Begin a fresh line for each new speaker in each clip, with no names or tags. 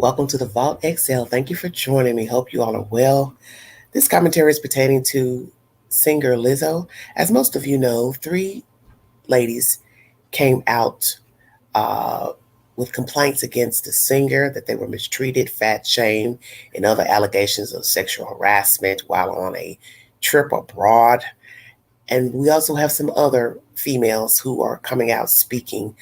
Welcome to the Vault XL. Thank you for joining me. Hope you all are well. This commentary is pertaining to singer Lizzo. As most of you know, three ladies came out uh, with complaints against the singer that they were mistreated, fat shamed, and other allegations of sexual harassment while on a trip abroad. And we also have some other females who are coming out speaking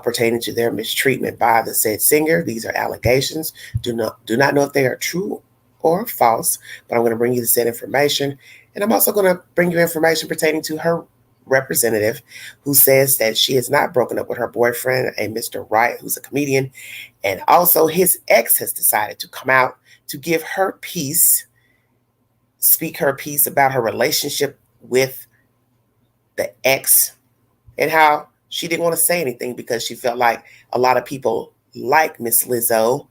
pertaining to their mistreatment by the said singer. These are allegations. Do not know if they are true or false, but I'm going to bring you the said information. And I'm also going to bring you information pertaining to her representative who says that she has not broken up with her boyfriend, a Mr. Wright, who's a comedian. And also his ex has decided to come out to give her piece, speak her piece about her relationship with the ex and how she didn't want to say anything because she felt like a lot of people like Miss Lizzo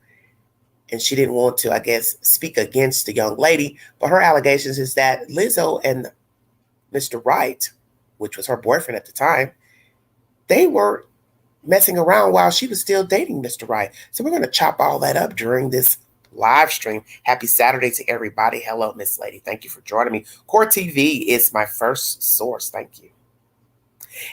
and she didn't want to, I guess, speak against the young lady. But her allegations is that Lizzo and Mr. Wright, which was her boyfriend at the time, they were messing around while she was still dating Mr. Wright. So we're going to chop all that up during this live stream. Happy Saturday to everybody. Hello, Miss Lady. Thank you for joining me. Core TV is my first source. Thank you.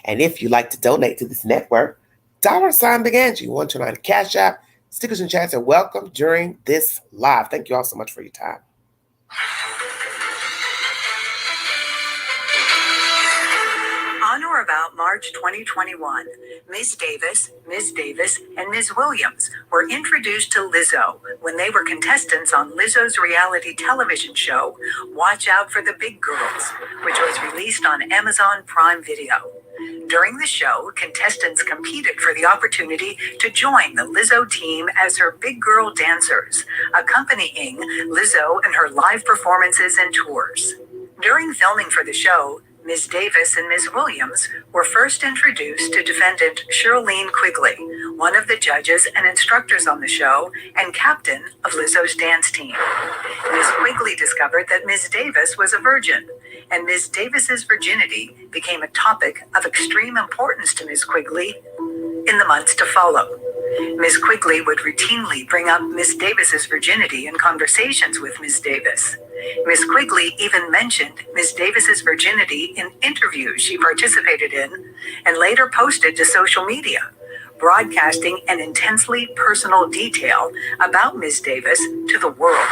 And if you'd like to donate to this network, $Big 129 Cash App. Stickers and chats are welcome during this live. Thank you all so much for your time.
On or about March 2021, Ms. Davis, and Ms. Williams were introduced to Lizzo when they were contestants on Lizzo's reality television show, Watch Out for the Big Girls, which was released on Amazon Prime Video. During the show, contestants competed for the opportunity to join the Lizzo team as her big girl dancers, accompanying Lizzo in her live performances and tours. During filming for the show, Ms. Davis and Ms. Williams were first introduced to defendant Shirlene Quigley, one of the judges and instructors on the show and captain of Lizzo's dance team. Ms. Quigley discovered that Ms. Davis was a virgin, and Ms. Davis's virginity became a topic of extreme importance to Ms. Quigley in the months to follow. Ms. Quigley would routinely bring up Ms. Davis's virginity in conversations with Ms. Davis. Ms. Quigley even mentioned Ms. Davis's virginity in interviews she participated in and later posted to social media, broadcasting an intensely personal detail about Ms. Davis to the world.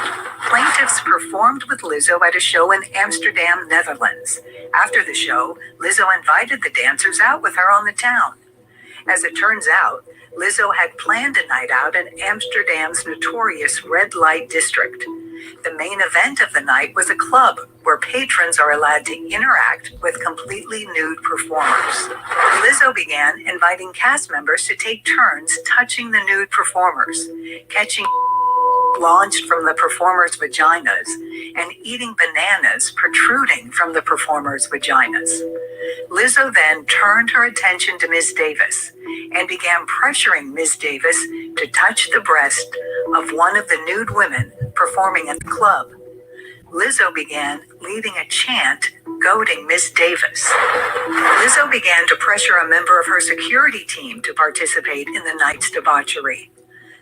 Plaintiffs performed with Lizzo at a show in Amsterdam, Netherlands. After the show, Lizzo invited the dancers out with her on the town. As it turns out, Lizzo had planned a night out in Amsterdam's notorious red light district. The main event of the night was a club where patrons are allowed to interact with completely nude performers. Lizzo began inviting cast members to take turns touching the nude performers, catching launched from the performers' vaginas, and eating bananas protruding from the performers' vaginas. Lizzo then turned her attention to Ms. Davis and began pressuring Ms. Davis to touch the breast of one of the nude women performing at the club. Lizzo began leading a chant goading Ms. Davis. Lizzo began to pressure a member of her security team to participate in the night's debauchery.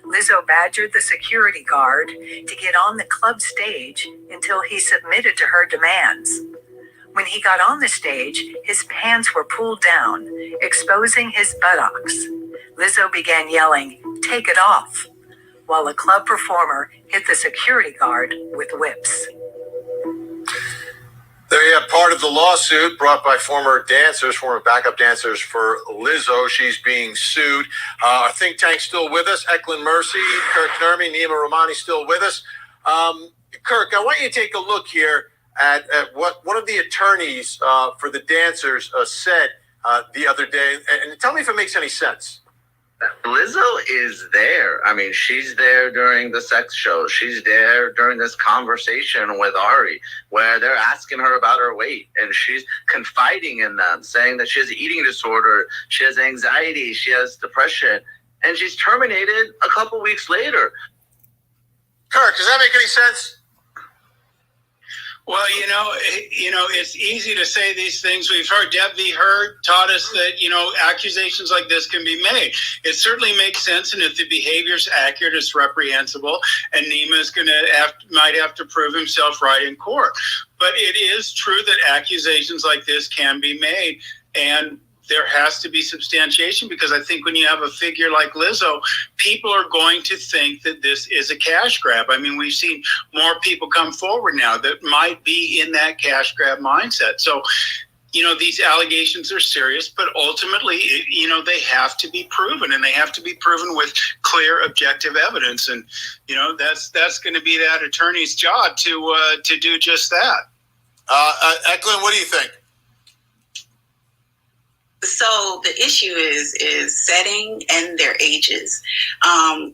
Lizzo badgered the security guard to get on the club stage until he submitted to her demands. When he got on the stage, his pants were pulled down, exposing his buttocks. Lizzo began yelling, "Take it off," while a club performer hit the security guard with whips.
There you have part of the lawsuit brought by former backup dancers for Lizzo. She's being sued. Our think tank's still with us. Eklund Mercy, Kirk Nermi, Nima Romani still with us. Kirk, I want you to take a look here at what one of the attorneys for the dancers said the other day. And tell me if it makes any sense.
Lizzo is there. I mean, she's there during the sex show. She's there during this conversation with Ari, where they're asking her about her weight, and she's confiding in them, saying that she has an eating disorder, she has anxiety, she has depression, and she's terminated a couple weeks later.
Kirk, does that make any sense?
Well, it's easy to say these things. We've heard Deb V. Heard taught us that, accusations like this can be made. It certainly makes sense, and if the behavior is accurate, it's reprehensible, and Nima is might have to prove himself right in court. But it is true that accusations like this can be made, and there has to be substantiation, because I think when you have a figure like Lizzo, people are going to think that this is a cash grab. I mean, we've seen more people come forward now that might be in that cash grab mindset. So, these allegations are serious, but ultimately, they have to be proven, and they have to be proven with clear, objective evidence. And, that's going to be that attorney's job to do just that.
Eklund, what do you think?
So the issue is setting and their ages.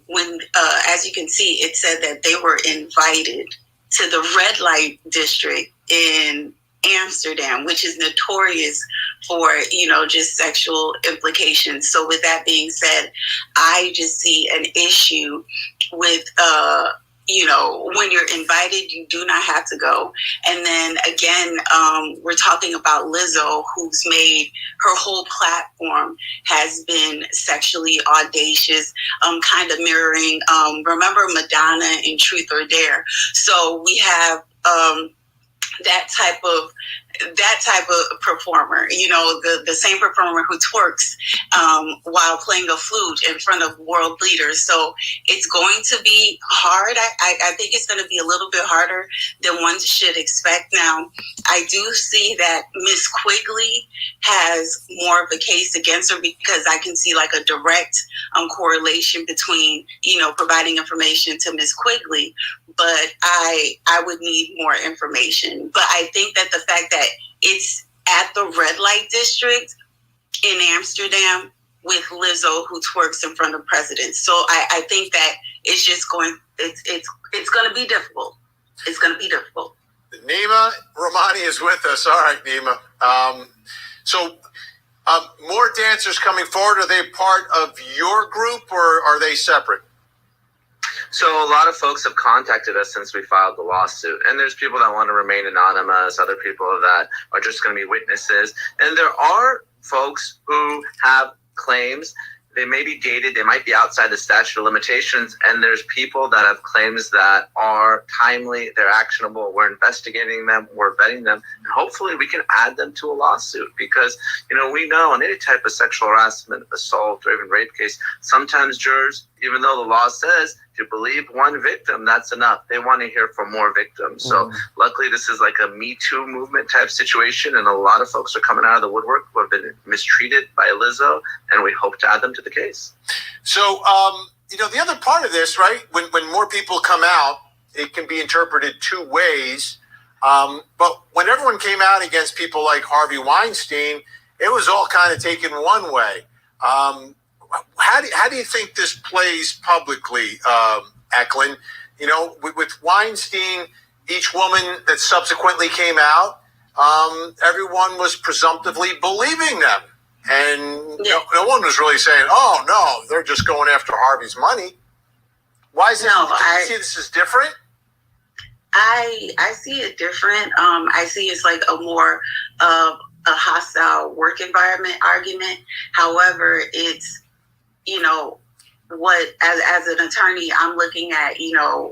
When, as you can see, it said that they were invited to the red light district in Amsterdam, which is notorious for, just sexual implications. So with that being said, I just see an issue with, when you're invited, you do not have to go. And then again, we're talking about Lizzo, who's made her whole platform has been sexually audacious, kind of mirroring, remember Madonna in Truth or Dare. So we have that type of performer, the same performer who twerks while playing a flute in front of world leaders. So it's going to be hard. I think it's going to be a little bit harder than one should expect. Now, I do see that Miss Quigley has more of a case against her, because I can see like a direct correlation between, providing information to Miss Quigley. But I would need more information. But I think that the fact that it's at the red light district in Amsterdam with Lizzo, who twerks in front of presidents. So I think that it's just it's going to be difficult. It's going to be difficult.
Nima Romani is with us. All right, Nima. So more dancers coming forward. Are they part of your group, or are they separate?
So a lot of folks have contacted us since we filed the lawsuit, and there's people that want to remain anonymous, other people that are just going to be witnesses, and there are folks who have claims. They may be dated, they might be outside the statute of limitations, and there's people that have claims that are timely, they're actionable, we're investigating them, we're vetting them, and hopefully we can add them to a lawsuit, because, we know in any type of sexual harassment, assault, or even rape case, sometimes jurors, even though the law says to believe one victim, that's enough. They want to hear from more victims. So luckily this is like a Me Too movement type situation, and a lot of folks are coming out of the woodwork who have been mistreated by Lizzo, and we hope to add them to the case.
So, the other part of this, right, when more people come out, it can be interpreted two ways. But when everyone came out against people like Harvey Weinstein, it was all kind of taken one way. How do you think this plays publicly, Eklund? With Weinstein, each woman that subsequently came out, everyone was presumptively believing them. And no one was really saying, oh, no, they're just going after Harvey's money. Why is it? Do you see this as different?
I see it different. I see it's like a more a hostile work environment argument. However, it's, what as an attorney, I'm looking at,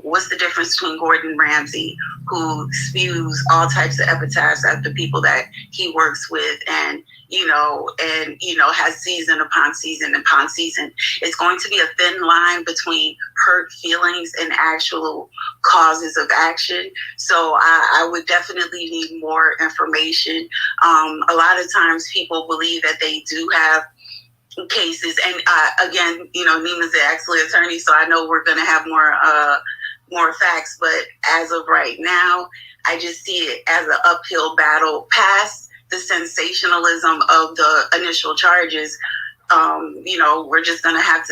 what's the difference between Gordon Ramsay, who spews all types of epitaphs after people that he works with, and has season upon season upon season. It's going to be a thin line between hurt feelings and actual causes of action. So I would definitely need more information. A lot of times people believe that they do have cases, and again, Nima's an excellent attorney, so I know we're going to have more facts, but as of right now, I just see it as an uphill battle past the sensationalism of the initial charges. We're just going to have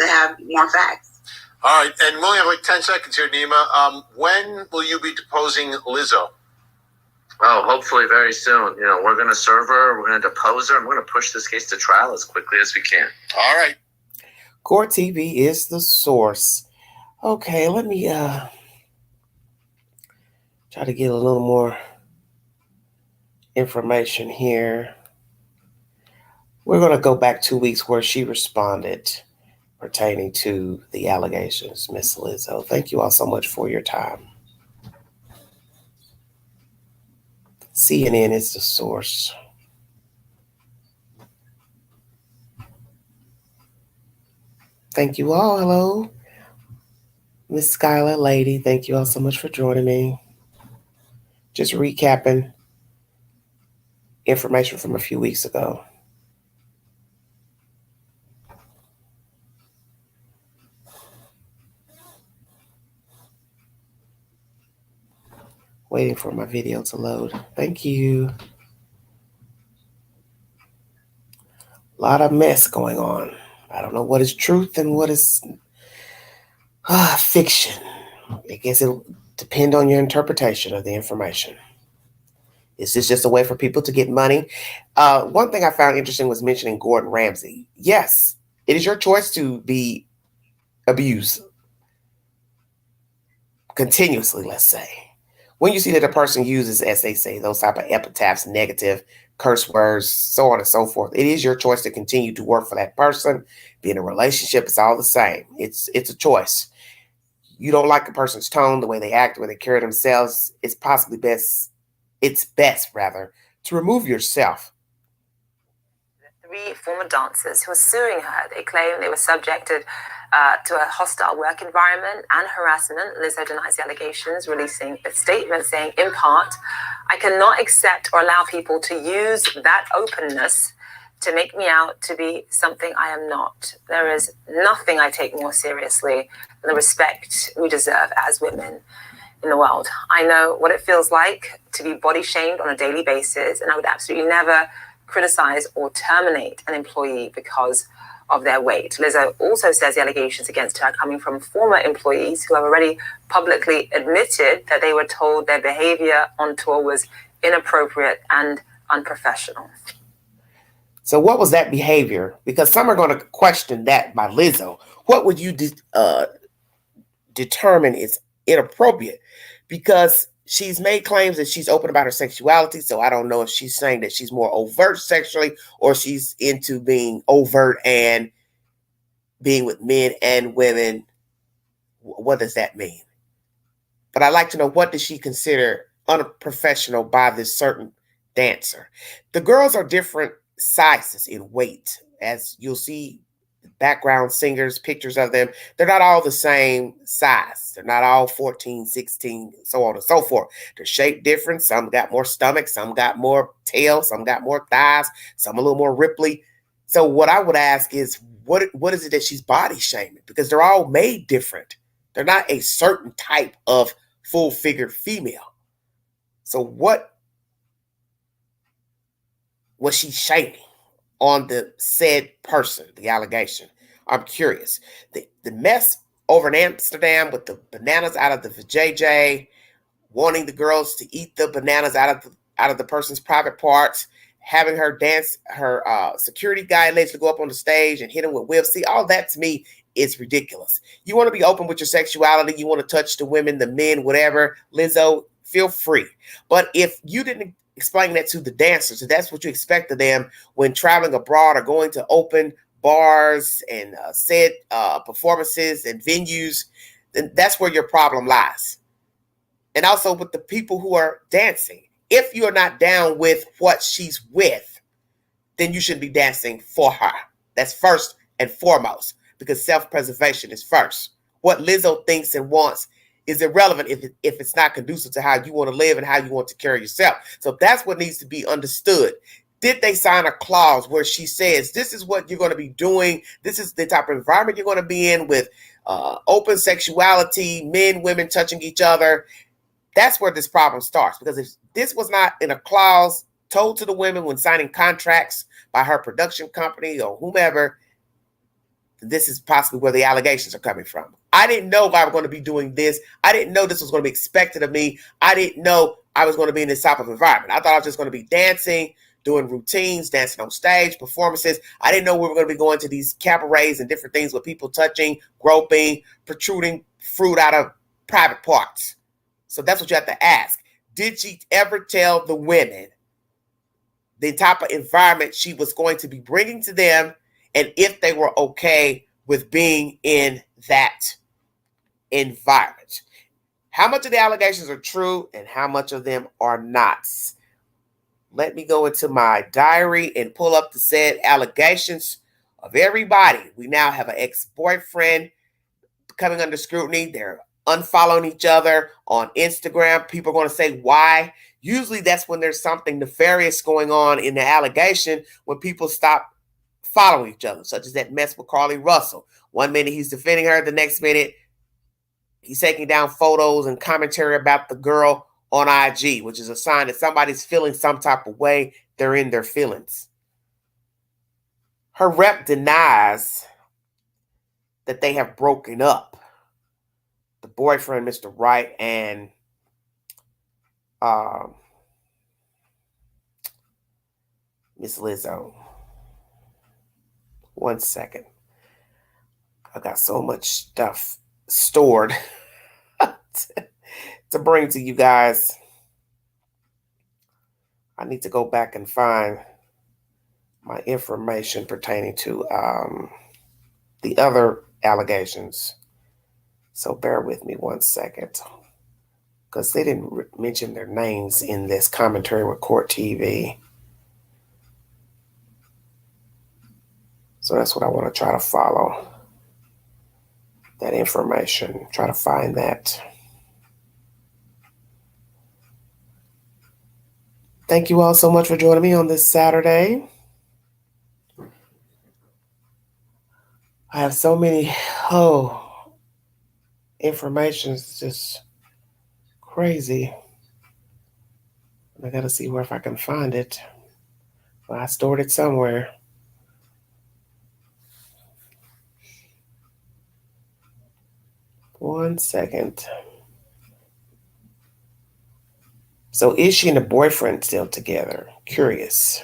more facts.
All right, and we only have like 10 seconds here, Nima. When will you be deposing Lizzo?
Oh, hopefully very soon. We're going to serve her, we're going to depose her, and we're going to push this case to trial as quickly as we can.
All right.
Court TV is the source. Okay, let me try to get a little more information here. We're going to go back 2 weeks where she responded pertaining to the allegations, Miss Lizzo. Thank you all so much for your time. CNN is the source. Thank you all. Hello. Miss Skylar Lady, thank you all so much for joining me. Just recapping information from a few weeks ago. Waiting for my video to load. Thank you. A lot of mess going on. I don't know what is truth and what is fiction. I guess it will depend on your interpretation of the information. Is this just a way for people to get money? One thing I found interesting was mentioning Gordon Ramsay. Yes, it is your choice to be abused continuously, let's say. When you see that a person uses, as they say, those type of epithets, negative curse words, so on and so forth, it is your choice to continue to work for that person, be in a relationship. It's all the same. It's a choice. You don't like a person's tone, the way they act, the way they carry themselves. It's best to remove yourself.
The 3 former dancers who are suing her, they claim they were subjected to a hostile work environment and harassment. Lizzo denies the allegations, releasing a statement saying, in part, I cannot accept or allow people to use that openness to make me out to be something I am not. There is nothing I take more seriously than the respect we deserve as women in the world. I know what it feels like to be body shamed on a daily basis, and I would absolutely never criticize or terminate an employee because of their weight. Lizzo also says the allegations against her are coming from former employees who have already publicly admitted that they were told their behavior on tour was inappropriate and unprofessional.
So what was that behavior? Because some are going to question that by Lizzo. What would you determine is inappropriate? Because she's made claims that she's open about her sexuality, so I don't know if she's saying that she's more overt sexually or she's into being overt and being with men and women. What does that mean? But I'd like to know, what does she consider unprofessional by this certain dancer? The girls are different sizes in weight, as you'll see background singers, pictures of them. They're not all the same size. They're not all 14, 16, so on and so forth. They're shaped different. Some got more stomach, some got more tail, some got more thighs, some a little more ripply. So what I would ask is, what is it that she's body shaming? Because they're all made different. They're not a certain type of full figure female. So what was she shaming on the said person, the allegation? I'm curious. The mess over in Amsterdam with the bananas out of the JJ, wanting the girls to eat the bananas out of the person's private parts, having her dance, her security guy later to go up on the stage and hit him with whips. See, all that to me is ridiculous. You want to be open with your sexuality, you want to touch the women, the men, whatever, Lizzo, feel free. But if you didn't explain that to the dancers, so that's what you expect of them when traveling abroad or going to open bars and said performances and venues, then that's where your problem lies. And also with the people who are dancing. If you're not down with what she's with, then you should be dancing for her. That's first and foremost, because self-preservation is first. What Lizzo thinks and wants is irrelevant if it's not conducive to how you want to live and how you want to carry yourself. So that's what needs to be understood. Did they sign a clause where she says, this is what you're going to be doing, this is the type of environment you're going to be in with open sexuality, men, women touching each other? That's where this problem starts. Because if this was not in a clause told to the women when signing contracts by her production company or whomever, this is possibly where the allegations are coming from. I didn't know I was going to be doing this. I didn't know this was going to be expected of me. I didn't know I was going to be in this type of environment. I thought I was just going to be dancing, doing routines, dancing on stage, performances. I didn't know we were going to be going to these cabarets and different things with people touching, groping, protruding fruit out of private parts. So that's what you have to ask. Did she ever tell the women the type of environment she was going to be bringing to them, and if they were okay with being in that environment. How much of the allegations are true and how much of them are not? Let me go into my diary and pull up the said allegations of everybody. We now have an ex-boyfriend coming under scrutiny. They're unfollowing each other on Instagram. People are going to say why. Usually that's when there's something nefarious going on in the allegation, when people stop following each other, such as that mess with Carly Russell. One minute he's defending her, the next minute he's taking down photos and commentary about the girl on IG, which is a sign that somebody's feeling some type of way. They're in their feelings. Her rep denies that they have broken up. The boyfriend, Mr. Wright, and Miss Lizzo. One second. I got so much stuff stored to bring to you guys. I need to go back and find my information pertaining to the other allegations. So bear with me one second, because they didn't mention their names in this commentary with Court TV. So that's what I want to try to follow. That information, try to find that. Thank you all so much for joining me on this Saturday. I have so many, information is just crazy. I gotta see where if I can find it. Well, I stored it somewhere. One second. So is she and the boyfriend still together? Curious.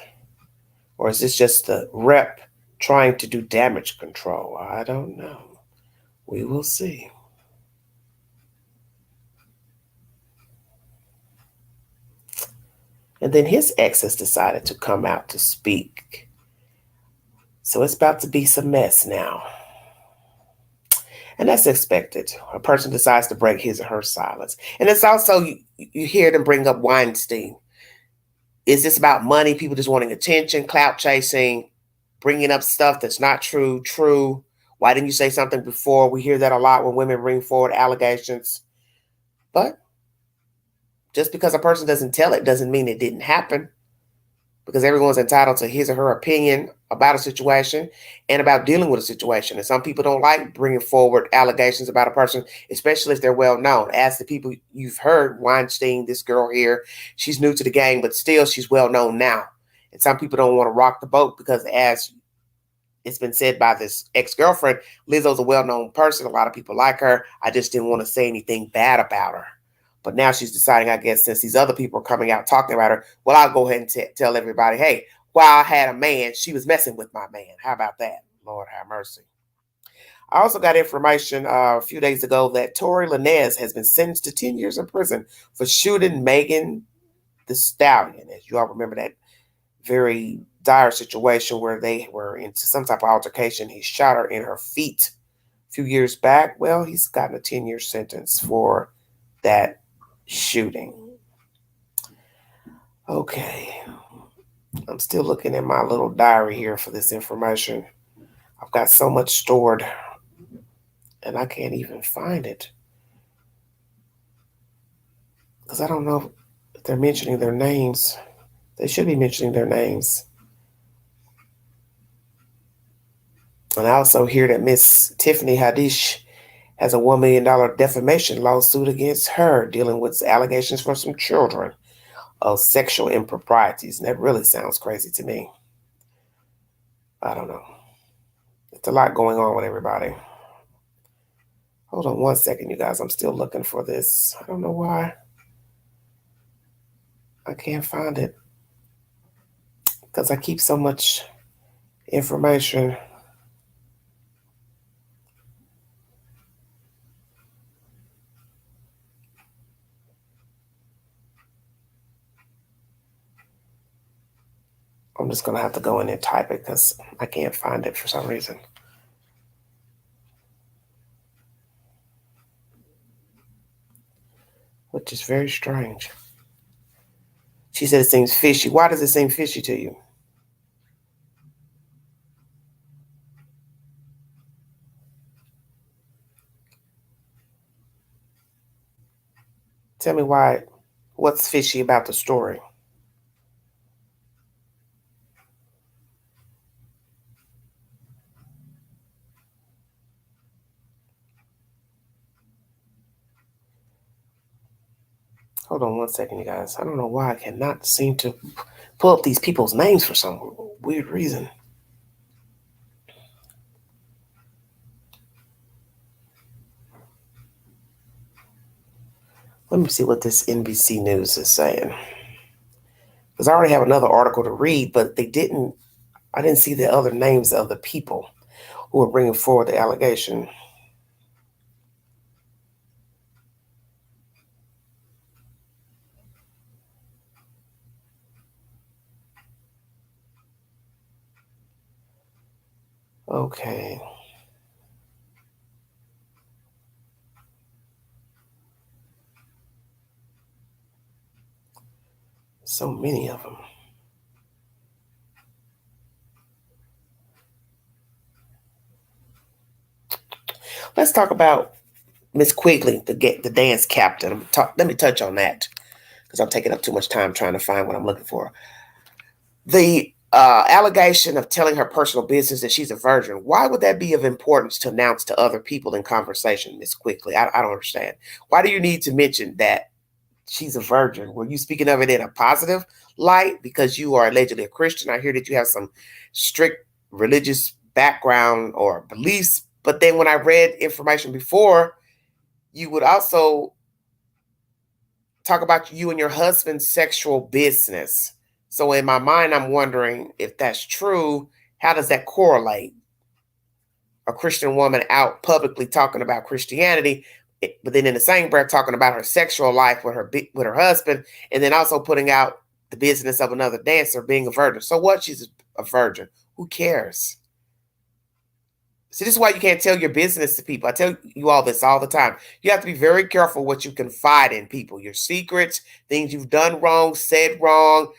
Or is this just the rep trying to do damage control? I don't know. We will see. And then his ex has decided to come out to speak. So it's about to be some mess now. And that's expected. A person decides to break his or her silence. And it's also, you hear them bring up Weinstein. Is this about money? People just wanting attention, clout chasing, bringing up stuff that's not true? True. Why didn't you say something before? We hear that a lot when women bring forward allegations. But just because a person doesn't tell it doesn't mean it didn't happen. Because everyone's entitled to his or her opinion about a situation and about dealing with a situation. And some people don't like bringing forward allegations about a person, especially if they're well known. As the people you've heard, Weinstein, this girl here, she's new to the game, but still she's well known now. And some people don't want to rock the boat because, as it's been said by this ex-girlfriend, Lizzo's a well-known person. A lot of people like her. I just didn't want to say anything bad about her. But now she's deciding, I guess, since these other people are coming out talking about her, well, I'll go ahead and tell everybody, hey, while I had a man, she was messing with my man. How about that? Lord have mercy. I also got information a few days ago that Tory Lanez has been sentenced to 10 years in prison for shooting Megan Thee Stallion. As you all remember, that very dire situation where they were into some type of altercation. He shot her in her feet a few years back. Well, he's gotten a 10-year sentence for that shooting. Okay. I'm still looking at my little diary here for this information. I've got so much stored and I can't even find it. Because I don't know if they're mentioning their names. They should be mentioning their names. And I also hear that Miss Tiffany Haddish has a $1 million defamation lawsuit against her, dealing with allegations from some children of sexual improprieties. And that really sounds crazy to me. I don't know. It's a lot going on with everybody. Hold on one second, you guys. I'm still looking for this. I don't know why I can't find it. Because I keep so much information. I'm just going to have to go in and type it because I can't find it for some reason. Which is very strange. She said it seems fishy. Why does it seem fishy to you? Tell me why. What's fishy about the story? Hold on one second, you guys. I don't know why I cannot seem to pull up these people's names for some weird reason. Let me see what this NBC News is saying. Because I already have another article to read, but I didn't see the other names of the people who are bringing forward the allegation. Okay. So many of them. Let's talk about Miss Quigley, the dance captain. Let me touch on that because I'm taking up too much time trying to find what I'm looking for. The allegation of telling her personal business that she's a virgin. Why would that be of importance to announce to other people in conversation, Miss Quigley? I don't understand. Why do you need to mention that she's a virgin? Were you speaking of it in a positive light because you are allegedly a Christian? I hear that you have some strict religious background or beliefs, but then when I read information before, you would also talk about you and your husband's sexual business. So in my mind, I'm wondering if that's true, how does that correlate? A Christian woman out publicly talking about Christianity, but then in the same breath talking about her sexual life with her husband, and then also putting out the business of another dancer being a virgin. So what? She's a virgin. Who cares? See, this is why you can't tell your business to people. I tell you all this all the time. You have to be very careful what you confide in people. Your secrets, things you've done wrong, said wrong,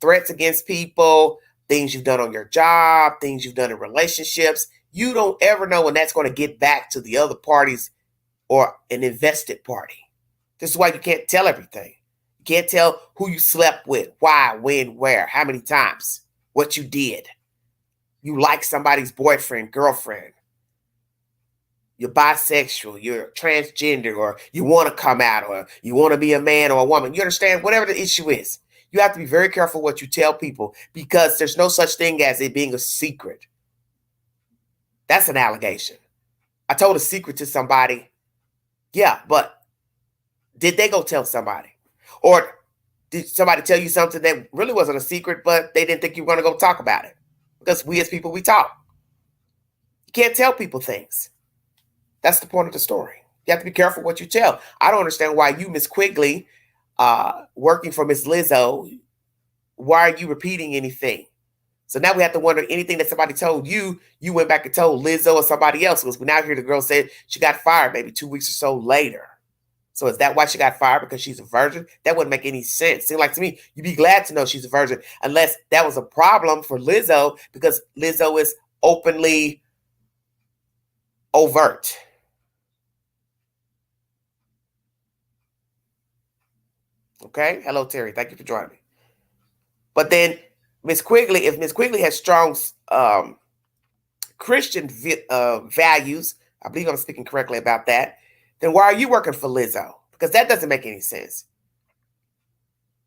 threats against people, things you've done on your job, things you've done in relationships. You don't ever know when that's going to get back to the other parties or an invested party. This is why you can't tell everything. You can't tell who you slept with, why, when, where, how many times, what you did. You like somebody's boyfriend, girlfriend. You're bisexual, you're transgender, or you want to come out, or you want to be a man or a woman. You understand? Whatever the issue is, you have to be very careful what you tell people because there's no such thing as it being a secret. That's an allegation. I told a secret to somebody. Yeah, but did they go tell somebody? Or did somebody tell you something that really wasn't a secret, but they didn't think you were going to go talk about it? Because we as people, we talk. You can't tell people things. That's the point of the story. You have to be careful what you tell. I don't understand why you, Miss Quigley, working for Miss Lizzo, why are you repeating anything? So now we have to wonder anything that somebody told you, you went back and told Lizzo or somebody else. Because we now hear the girl said she got fired maybe 2 weeks or so later. So is that why she got fired? Because she's a virgin? That wouldn't make any sense. Seems like to me, you'd be glad to know she's a virgin, unless that was a problem for Lizzo, because Lizzo is openly overt. Okay? Hello, Terry. Thank you for joining me. But then Miss Quigley, if Miss Quigley has strong Christian values, I believe I'm speaking correctly about that, then why are you working for Lizzo? Because that doesn't make any sense.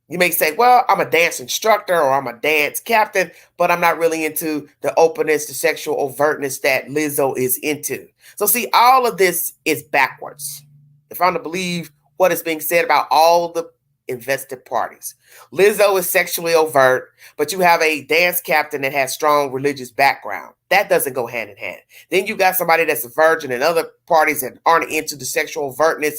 You may say, well, I'm a dance instructor or I'm a dance captain, but I'm not really into the openness, the sexual overtness that Lizzo is into. So see, all of this is backwards. If I'm to believe what is being said about all the invested parties. Lizzo is sexually overt, but you have a dance captain that has strong religious background. That doesn't go hand in hand. Then you got somebody that's a virgin and other parties that aren't into the sexual overtness.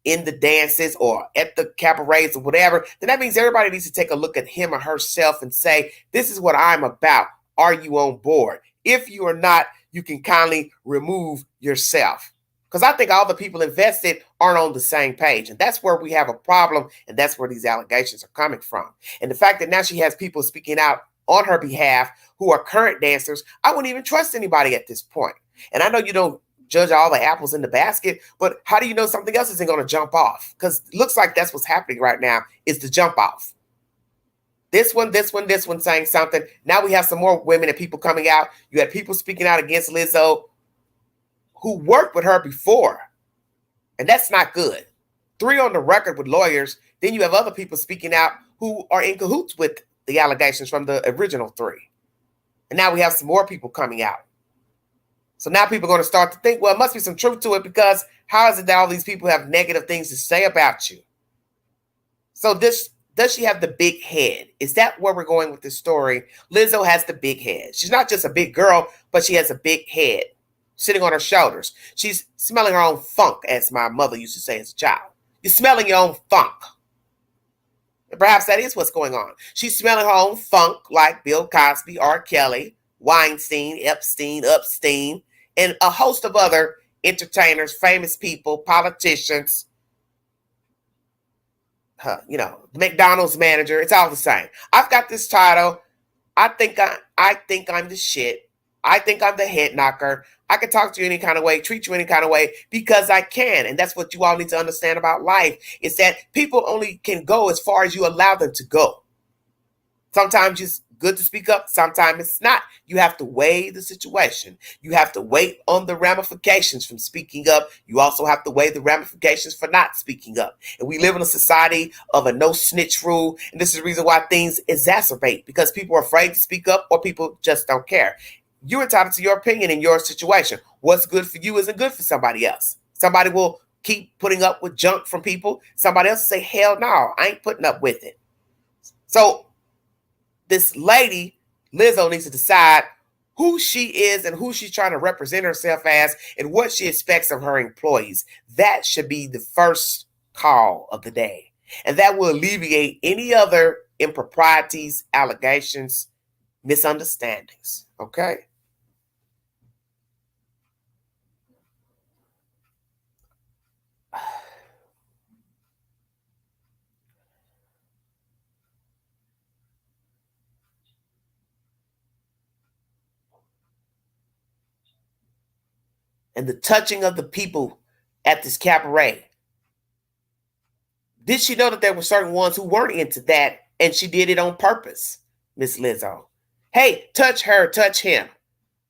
in the dances or at the cabarets or whatever, then that means everybody needs to take a look at him or herself and say, this is what I'm about. Are you on board? If you are not, you can kindly remove yourself. Because I think all the people invested aren't on the same page. And that's where we have a problem. And that's where these allegations are coming from. And the fact that now she has people speaking out on her behalf who are current dancers, I wouldn't even trust anybody at this point. And I know you don't judge all the apples in the basket, but how do you know something else isn't going to jump off? Because it looks like that's what's happening right now, is the jump off. This one saying something. Now we have some more women and people coming out. You had people speaking out against Lizzo who worked with her before, and that's not good. 3 on the record with lawyers. Then you have other people speaking out who are in cahoots with the allegations from the original 3. And now we have some more people coming out. So now people are going to start to think, well, it must be some truth to it, because how is it that all these people have negative things to say about you? So does she have the big head? Is that where we're going with this story? Lizzo has the big head. She's not just a big girl, but she has a big head sitting on her shoulders. She's smelling her own funk, as my mother used to say as a child. You're smelling your own funk. And perhaps that is what's going on. She's smelling her own funk like Bill Cosby, R. Kelly, Weinstein, Epstein, and a host of other entertainers, famous people, politicians, McDonald's manager. It's all the same. I've got this title. I think I'm the shit. I think I'm the head knocker. I can talk to you any kind of way, treat you any kind of way, because I can. And that's what you all need to understand about life, is that people only can go as far as you allow them to go. Sometimes it's good to speak up. Sometimes it's not. You have to weigh the situation. You have to wait on the ramifications from speaking up. You also have to weigh the ramifications for not speaking up. And we live in a society of a no snitch rule. And this is the reason why things exacerbate, because people are afraid to speak up, or people just don't care. You're entitled to your opinion in your situation. What's good for you isn't good for somebody else. Somebody will keep putting up with junk from people. Somebody else will say, hell no, I ain't putting up with it. So this lady, Lizzo, needs to decide who she is and who she's trying to represent herself as and what she expects of her employees. That should be the first call of the day. And that will alleviate any other improprieties, allegations, misunderstandings. Okay? And the touching of the people at this cabaret. Did she know that there were certain ones who weren't into that, and she did it on purpose, Miss Lizzo? Hey, touch her, touch him,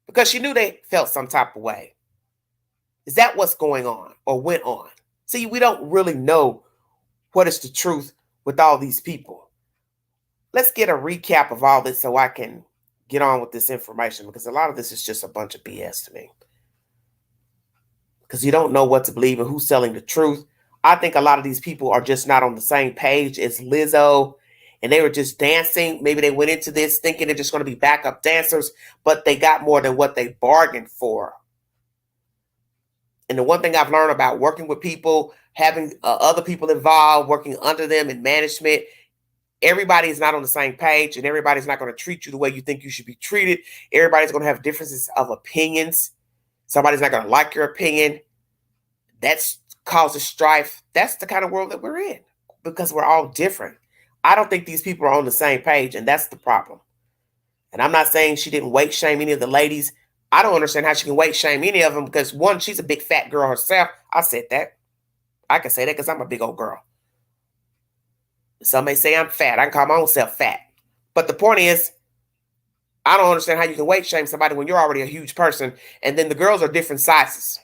because she knew they felt some type of way. Is that what's going on or went on? See, we don't really know what is the truth with all these people. Let's get a recap of all this so I can get on with this information, because a lot of this is just a bunch of BS to me. Because you don't know what to believe and who's telling the truth. I think a lot of these people are just not on the same page as Lizzo, and they were just dancing. Maybe they went into this thinking they're just going to be backup dancers, but they got more than what they bargained for. And the one thing I've learned about working with people, having other people involved, working under them in management, everybody is not on the same page, and everybody's not going to treat you the way you think you should be treated. Everybody's going to have differences of opinions. Somebody's not going to like your opinion. That causes strife. That's the kind of world that we're in, because we're all different. I don't think these people are on the same page, and that's the problem. And I'm not saying she didn't weight shame any of the ladies. I don't understand how she can weight shame any of them, because one, she's a big fat girl herself. I said that. I can say that because I'm a big old girl. Some may say I'm fat. I can call my own self fat. But the point is, I don't understand how you can weight shame somebody when you're already a huge person, and then the girls are different sizes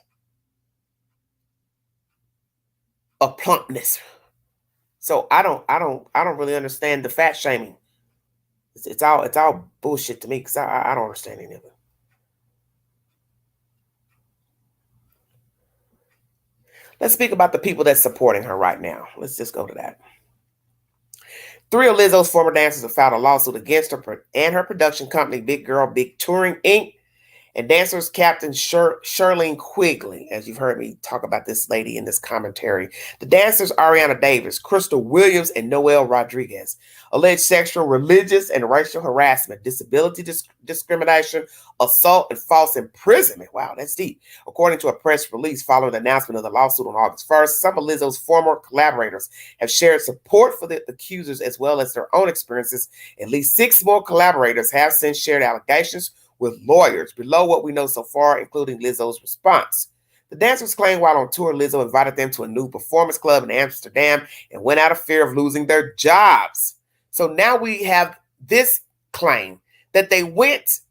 of plumpness. So I don't really understand the fat shaming. It's all bullshit to me, because I don't understand any of it. Let's speak about the people that's supporting her right now. Let's just go to that. 3 of Lizzo's former dancers have filed a lawsuit against her and her production company, Big Girl Big Touring Inc. and dancers Captain Shirlene Quigley, as you've heard me talk about this lady in this commentary. The dancers Ariana Davis, Crystal Williams, and Noel Rodriguez alleged sexual, religious, and racial harassment, disability discrimination, assault, and false imprisonment. Wow, that's deep. According to a press release following the announcement of the lawsuit on August 1st, some of Lizzo's former collaborators have shared support for the accusers as well as their own experiences. At least 6 more collaborators have since shared allegations with lawyers. Below what we know so far, including Lizzo's response. The dancers claim while on tour, Lizzo invited them to a new performance club in Amsterdam and went out of fear of losing their jobs. So now we have this claim that they went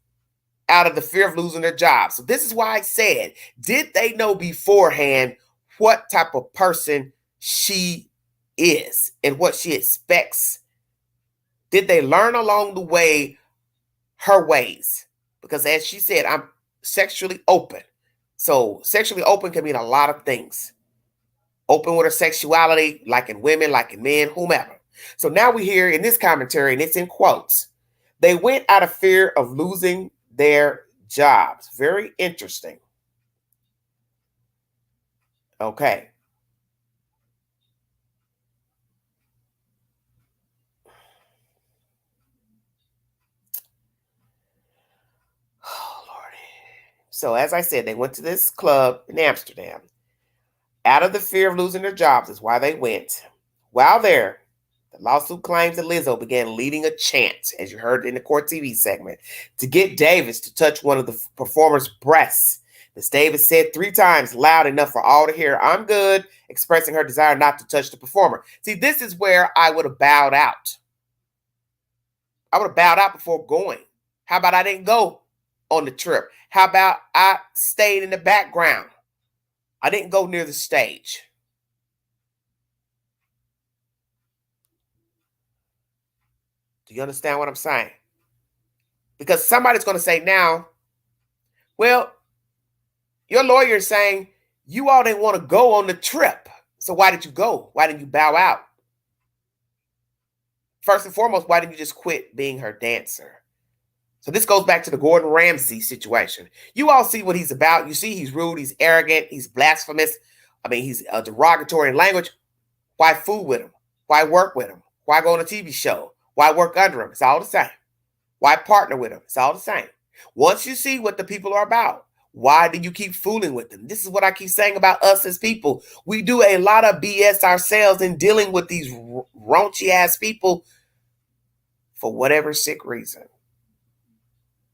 out of the fear of losing their jobs. So this is why I said, did they know beforehand what type of person she is and what she expects? Did they learn along the way her ways? Because as she said, I'm sexually open. So sexually open can mean a lot of things. Open with her sexuality, like in women, like in men, whomever. So now we hear in this commentary, and it's in quotes, they went out of fear of losing their jobs. Very interesting. Okay. Oh, Lordy. So as I said, they went to this club in Amsterdam. Out of the fear of losing their jobs is why they went. While there, the lawsuit claims that Lizzo began leading a chant, as you heard in the Court TV segment, to get Davis to touch one of the performer's breasts. Ms. Davis said 3 times loud enough for all to hear, "I'm good," expressing her desire not to touch the performer. See, this is where I would have bowed out. I would have bowed out before going. How about I didn't go on the trip? How about I stayed in the background? I didn't go near the stage. Do you understand what I'm saying? Because somebody's going to say now, well, your lawyer is saying you all didn't want to go on the trip. So why did you go? Why didn't you bow out? First and foremost, why didn't you just quit being her dancer? So this goes back to the Gordon Ramsay situation. You all see what he's about. You see he's rude, he's arrogant, he's blasphemous. I mean, he's derogatory in language. Why fool with him? Why work with him? Why go on a TV show? Why work under him? It's all the same. Why partner with him? It's all the same. Once you see what the people are about, why do you keep fooling with them? This is what I keep saying about us as people. We do a lot of BS ourselves in dealing with these raunchy ass people for whatever sick reason.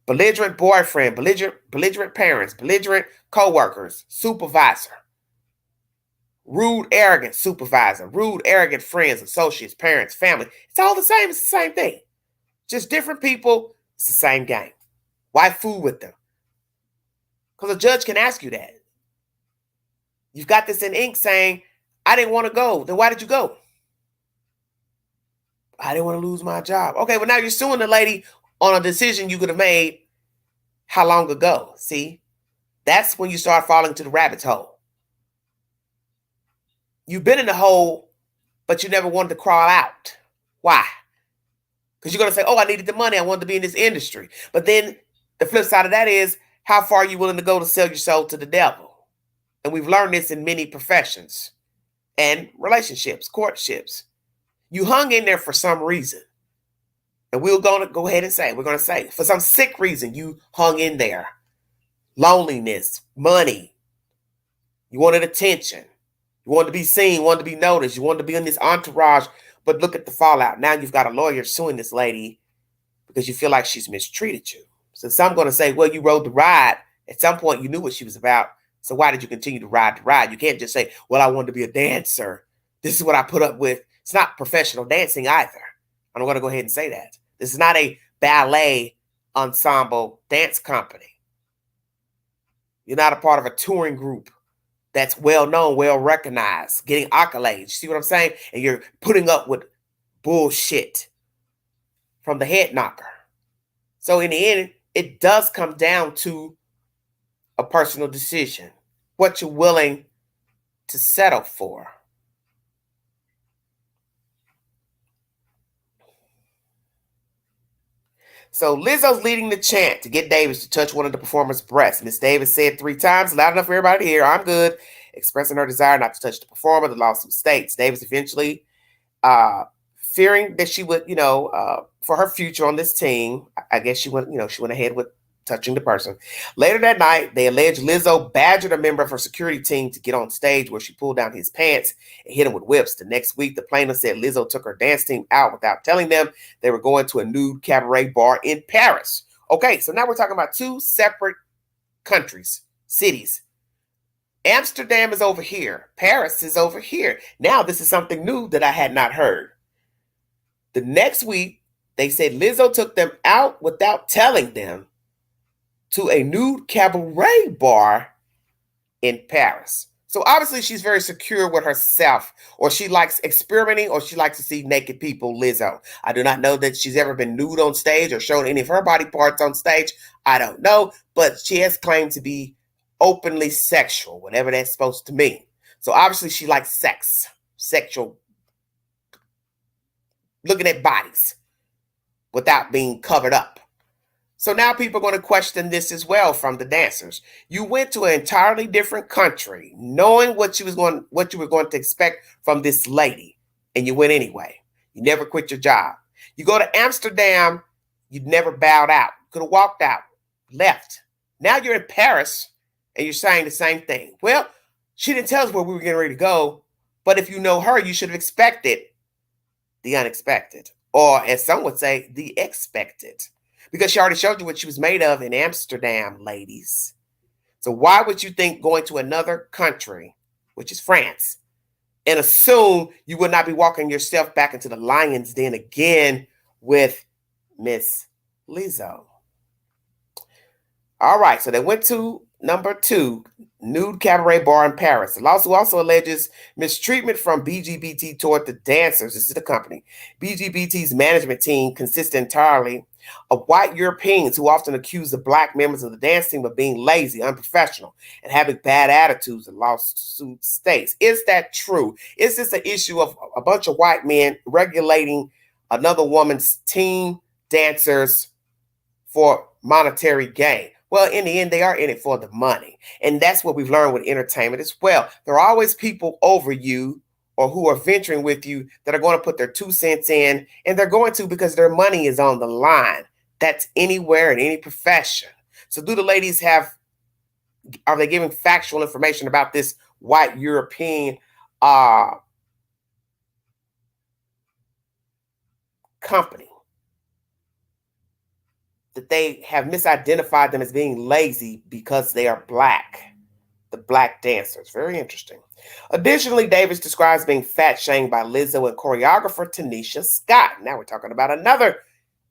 Belligerent boyfriend, belligerent parents, belligerent co-workers, supervisor. Rude, arrogant supervisor, rude, arrogant friends, associates, parents, family. It's all the same. It's the same thing. Just different people. It's the same game. Why fool with them? Because a judge can ask you that. You've got this in ink saying, I didn't want to go. Then why did you go? I didn't want to lose my job. Okay, well now you're suing the lady on a decision you could have made how long ago? See? That's when you start falling to the rabbit's hole. You've been in the hole, but you never wanted to crawl out. Why? Because you're going to say, oh, I needed the money. I wanted to be in this industry. But then the flip side of that is, how far are you willing to go to sell your soul to the devil? And we've learned this in many professions and relationships, courtships. You hung in there for some reason. And we're going to go ahead and say, we're going to say, for some sick reason, you hung in there. Loneliness, money. You wanted attention. You wanted to be seen, you wanted to be noticed. You wanted to be in this entourage. But look at the fallout. Now you've got a lawyer suing this lady because you feel like she's mistreated you. So some going to say, well, you rode the ride. At some point, you knew what she was about. So why did you continue to ride the ride? You can't just say, well, I wanted to be a dancer. This is what I put up with. It's not professional dancing either. I'm going to go ahead and say that. This is not a ballet ensemble dance company. You're not a part of a touring group that's well known, well recognized, getting accolades. See what I'm saying? And you're putting up with bullshit from the head knocker. So in the end, it does come down to a personal decision, what you're willing to settle for. So Lizzo's leading the chant to get Davis to touch one of the performer's breasts. Miss Davis said 3 times, loud enough for everybody to hear, "I'm good," expressing her desire not to touch the performer. The lawsuit states Davis eventually, fearing that she would, for her future on this team, I guess she went ahead with touching the person. Later that night, they allege Lizzo badgered a member of her security team to get on stage, where she pulled down his pants and hit him with whips. The next week, the plaintiff said Lizzo took her dance team out without telling them they were going to a nude cabaret bar in Paris. Okay, so now we're talking about 2 separate countries, cities. Amsterdam is over here. Paris is over here. Now, this is something new that I had not heard. The next week, they said Lizzo took them out without telling them to a nude cabaret bar in Paris. So obviously she's very secure with herself, or she likes experimenting, or she likes to see naked people, Lizzo. I do not know that she's ever been nude on stage or shown any of her body parts on stage. I don't know, but she has claimed to be openly sexual, whatever that's supposed to mean. So obviously she likes sex, sexual, looking at bodies without being covered up. So now people are going to question this as well from the dancers. You went to an entirely different country, knowing what you were going to expect from this lady, and you went anyway. You never quit your job. You go to Amsterdam, you never bowed out. Could have walked out, left. Now you're in Paris, and you're saying the same thing. Well, she didn't tell us where we were getting ready to go, but if you know her, you should have expected the unexpected, or as some would say, the expected. Because she already showed you what she was made of in Amsterdam, ladies. So why would you think going to another country, which is France, and assume you would not be walking yourself back into the lion's den again with Miss Lizzo? All right, so they went to number 2, nude cabaret bar in Paris. The lawsuit also alleges mistreatment from BGBT toward the dancers. This is the company. BGBT's management team consists entirely of white Europeans who often accuse the black members of the dance team of being lazy, unprofessional, and having bad attitudes, the lawsuit states. Is that true? Is this an issue of a bunch of white men regulating another woman's team dancers for monetary gain? Well, in the end, they are in it for the money. And that's what we've learned with entertainment as well. There are always people over you or who are venturing with you that are going to put their 2 cents in, and they're going to because their money is on the line. That's anywhere in any profession. So do the ladies are they giving factual information about this white European company? That they have misidentified them as being lazy because they are black. The black dancers. Very interesting. Additionally, Davis describes being fat shamed by Lizzo and choreographer Tanisha Scott. Now we're talking about another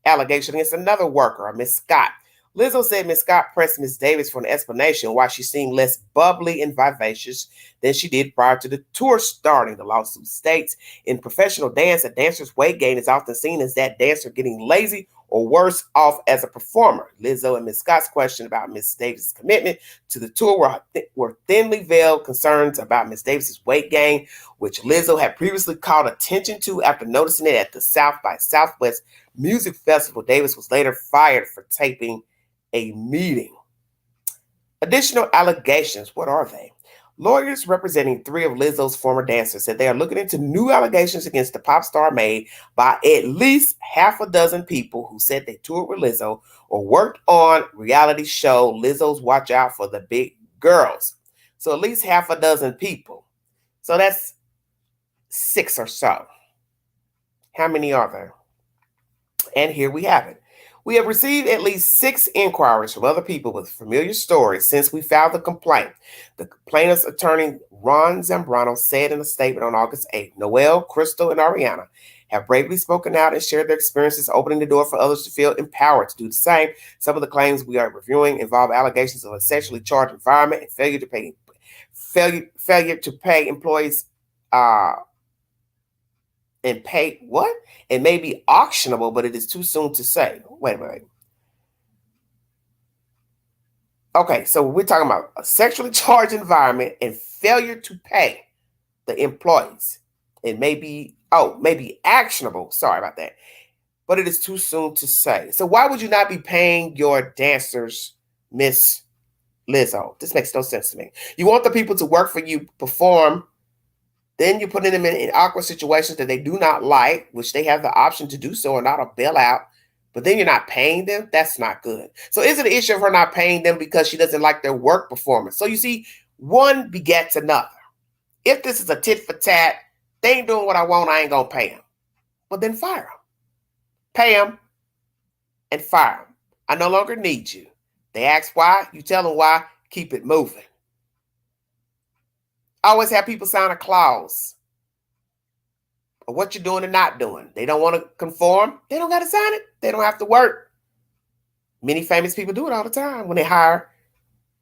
allegation against another worker, Miss Scott. Lizzo said Miss Scott pressed Miss Davis for an explanation why she seemed less bubbly and vivacious than she did prior to the tour starting. The lawsuit states in professional dance, a dancer's weight gain is often seen as that dancer getting lazy or worse off as a performer. Lizzo and Miss Scott's question about Miss Davis' commitment to the tour were thinly veiled concerns about Miss Davis' weight gain, which Lizzo had previously called attention to after noticing it at the South by Southwest Music Festival. Davis was later fired for taping a meeting. Additional allegations. What are they? Lawyers representing 3 of Lizzo's former dancers said they are looking into new allegations against the pop star made by at least half a dozen people who said they toured with Lizzo or worked on reality show Lizzo's Watch Out for the Big Girls. So at least half a dozen people. So that's 6 or so. How many are there? And here we have it. We have received at least 6 inquiries from other people with familiar stories since we filed the complaint. The plaintiff's attorney, Ron Zambrano, said in a statement on August 8th, Noelle, Crystal, and Ariana have bravely spoken out and shared their experiences, opening the door for others to feel empowered to do the same. Some of the claims we are reviewing involve allegations of a sexually charged environment and failure to pay employees and pay what? It may be auctionable, but it is too soon to say. Wait a minute. Okay, so we're talking about a sexually charged environment and failure to pay the employees. It may be actionable. Sorry about that. but it is too soon to say. So why would you not be paying your dancers, Miss Lizzo? This makes no sense to me. You want the people to work for you, perform, then you're putting them in awkward situations that they do not like, which they have the option to do so or not a bailout, but then you're not paying them? That's not good. So is it an issue of her not paying them because she doesn't like their work performance? So you see, one begets another. If this is a tit for tat, they ain't doing what I want, I ain't gonna pay them. Well, then fire them. Pay them and fire them. I no longer need you. They ask why, you tell them why, keep it moving. I always have people sign a clause of what you're doing and not doing. They don't want to conform, they don't got to sign it. They don't have to work. Many famous people do it all the time when they hire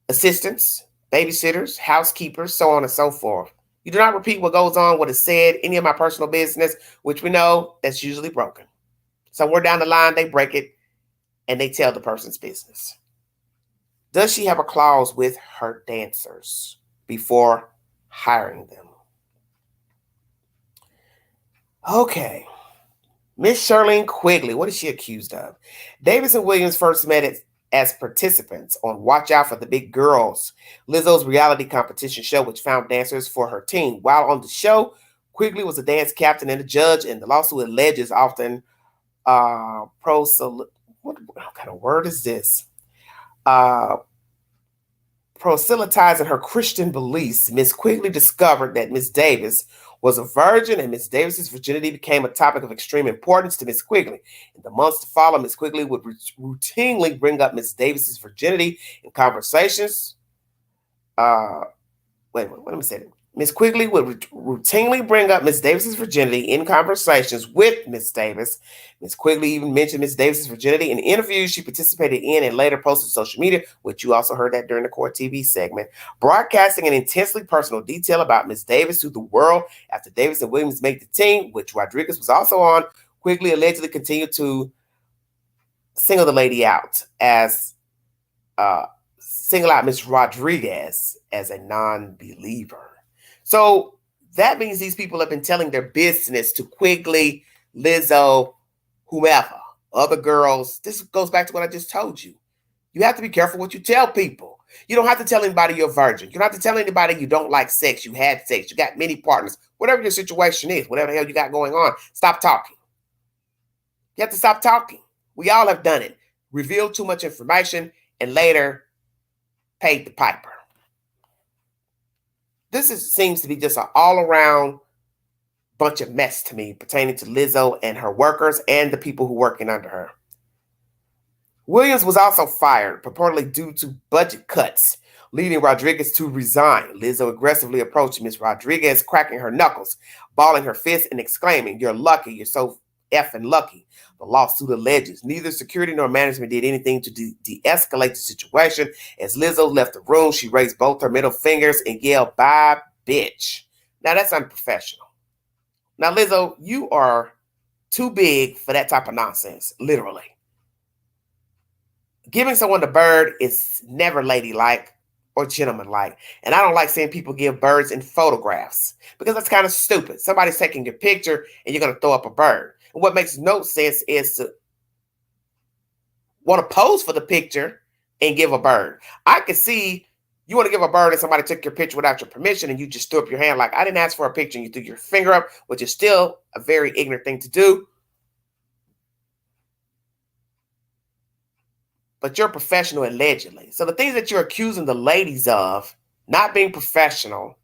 assistants, babysitters, housekeepers, so on and so forth. You do not repeat what goes on, what is said, any of my personal business, which we know that's usually broken. Somewhere down the line, they break it and they tell the person's business. Does she have a clause with her dancers before hiring them? Okay. Miss Charlene Quigley, what is she accused of? Davis and Williams first met as participants on Watch Out for the Big Girls, Lizzo's reality competition show, which found dancers for her team. While on the show, Quigley was a dance captain and a judge, and the lawsuit alleges often what kind of word is this? Proselytizing her Christian beliefs. Miss Quigley discovered that Miss Davis was a virgin, and Miss Davis's virginity became a topic of extreme importance to Miss Quigley. In the months to follow, Miss Quigley would routinely bring up Miss Davis's virginity in conversations. Let me say it. Miss Quigley would routinely bring up Miss Davis's virginity in conversations with Miss Davis. Miss Quigley even mentioned Miss Davis's virginity in interviews she participated in and later posted to social media, which you also heard that during the Court TV segment, broadcasting an intensely personal detail about Miss Davis to the world. After Davis and Williams made the team, which Rodriguez was also on, Quigley allegedly continued to single the lady out as single out Miss Rodriguez as a non-believer. So that means these people have been telling their business to Quigley, Lizzo, whomever, other girls. This goes back to what I just told you. You have to be careful what you tell people. You don't have to tell anybody you're a virgin. You don't have to tell anybody you don't like sex, you had sex, you got many partners, whatever your situation is, whatever the hell you got going on. Stop talking. You have to stop talking. We all have done it. Revealed too much information and later paid the piper. This seems to be just an all-around bunch of mess to me pertaining to Lizzo and her workers and the people who are working under her. Williams was also fired, purportedly due to budget cuts, leading Rodriguez to resign. Lizzo aggressively approached Ms. Rodriguez, cracking her knuckles, balling her fists, and exclaiming, "You're lucky, you're so effing lucky." The lawsuit alleges neither security nor management did anything to de-escalate the situation. As Lizzo left the room, she raised both her middle fingers and yelled, "Bye, bitch." Now that's unprofessional. Now, Lizzo, you are too big for that type of nonsense, literally. Giving someone the bird is never ladylike or gentlemanlike. And I don't like seeing people give birds in photographs because that's kind of stupid. Somebody's taking your picture and you're going to throw up a bird. And what makes no sense is to want to pose for the picture and give a bird. I could see you want to give a bird and somebody took your picture without your permission and you just threw up your hand like, I didn't ask for a picture, and you threw your finger up, which is still a very ignorant thing to do. But you're professional allegedly. So the things that you're accusing the ladies of, not being professional,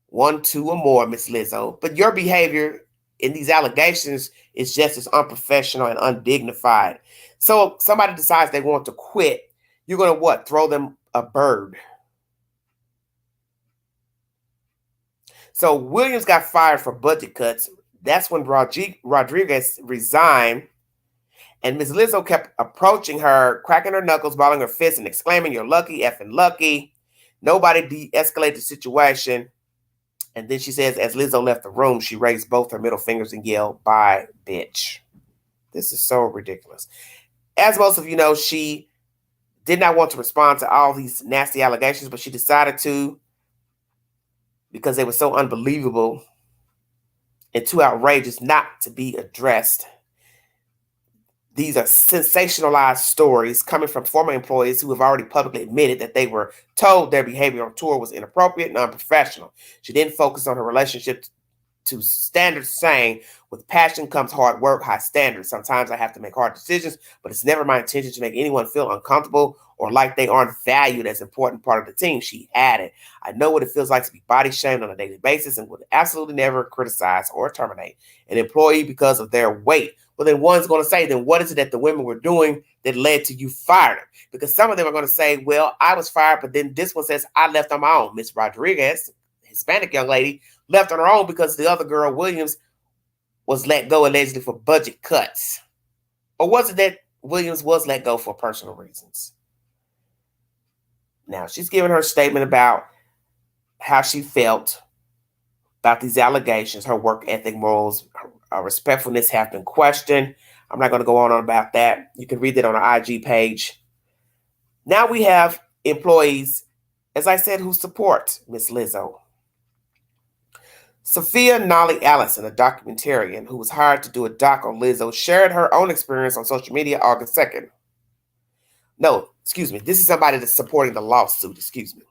1, 2, or more, Miss Lizzo, but your behavior in these allegations is just as unprofessional and undignified. So somebody decides they want to quit, you're going to what? Throw them a bird. So Williams got fired for budget cuts. That's when Rodriguez resigned. And Miss Lizzo kept approaching her, cracking her knuckles, balling her fists, and exclaiming, "You're lucky, effing lucky." Nobody de-escalated the situation. And then she says, as Lizzo left the room, she raised both her middle fingers and yelled, "Bye, bitch." This is so ridiculous. As most of you know, she did not want to respond to all these nasty allegations, but she decided to because they were so unbelievable and too outrageous not to be addressed. These are sensationalized stories coming from former employees who have already publicly admitted that they were told their behavior on tour was inappropriate and unprofessional. She didn't focus on her relationship to standards, saying, with passion comes hard work, high standards. Sometimes I have to make hard decisions, but it's never my intention to make anyone feel uncomfortable or like they aren't valued as an important part of the team. She added, I know what it feels like to be body shamed on a daily basis and would absolutely never criticize or terminate an employee because of their weight. Well, then one's going to say, then what is it that the women were doing that led to you firing them? Because some of them are going to say, well, I was fired, but then this one says I left on my own. Miss Rodriguez, Hispanic young lady, left on her own because the other girl, Williams, was let go allegedly for budget cuts. Or was it that Williams was let go for personal reasons? Now, she's giving her statement about how she felt about these allegations. Her work ethic, morals, her respectfulness have been questioned. I'm not going to go on about that. You can read that on our IG page. Now we have employees, as I said, who support Miss Lizzo. Sophia Nolly Allison, a documentarian who was hired to do a doc on Lizzo, shared her own experience on social media August 2nd. No, excuse me. This is somebody that's supporting the lawsuit. Excuse me.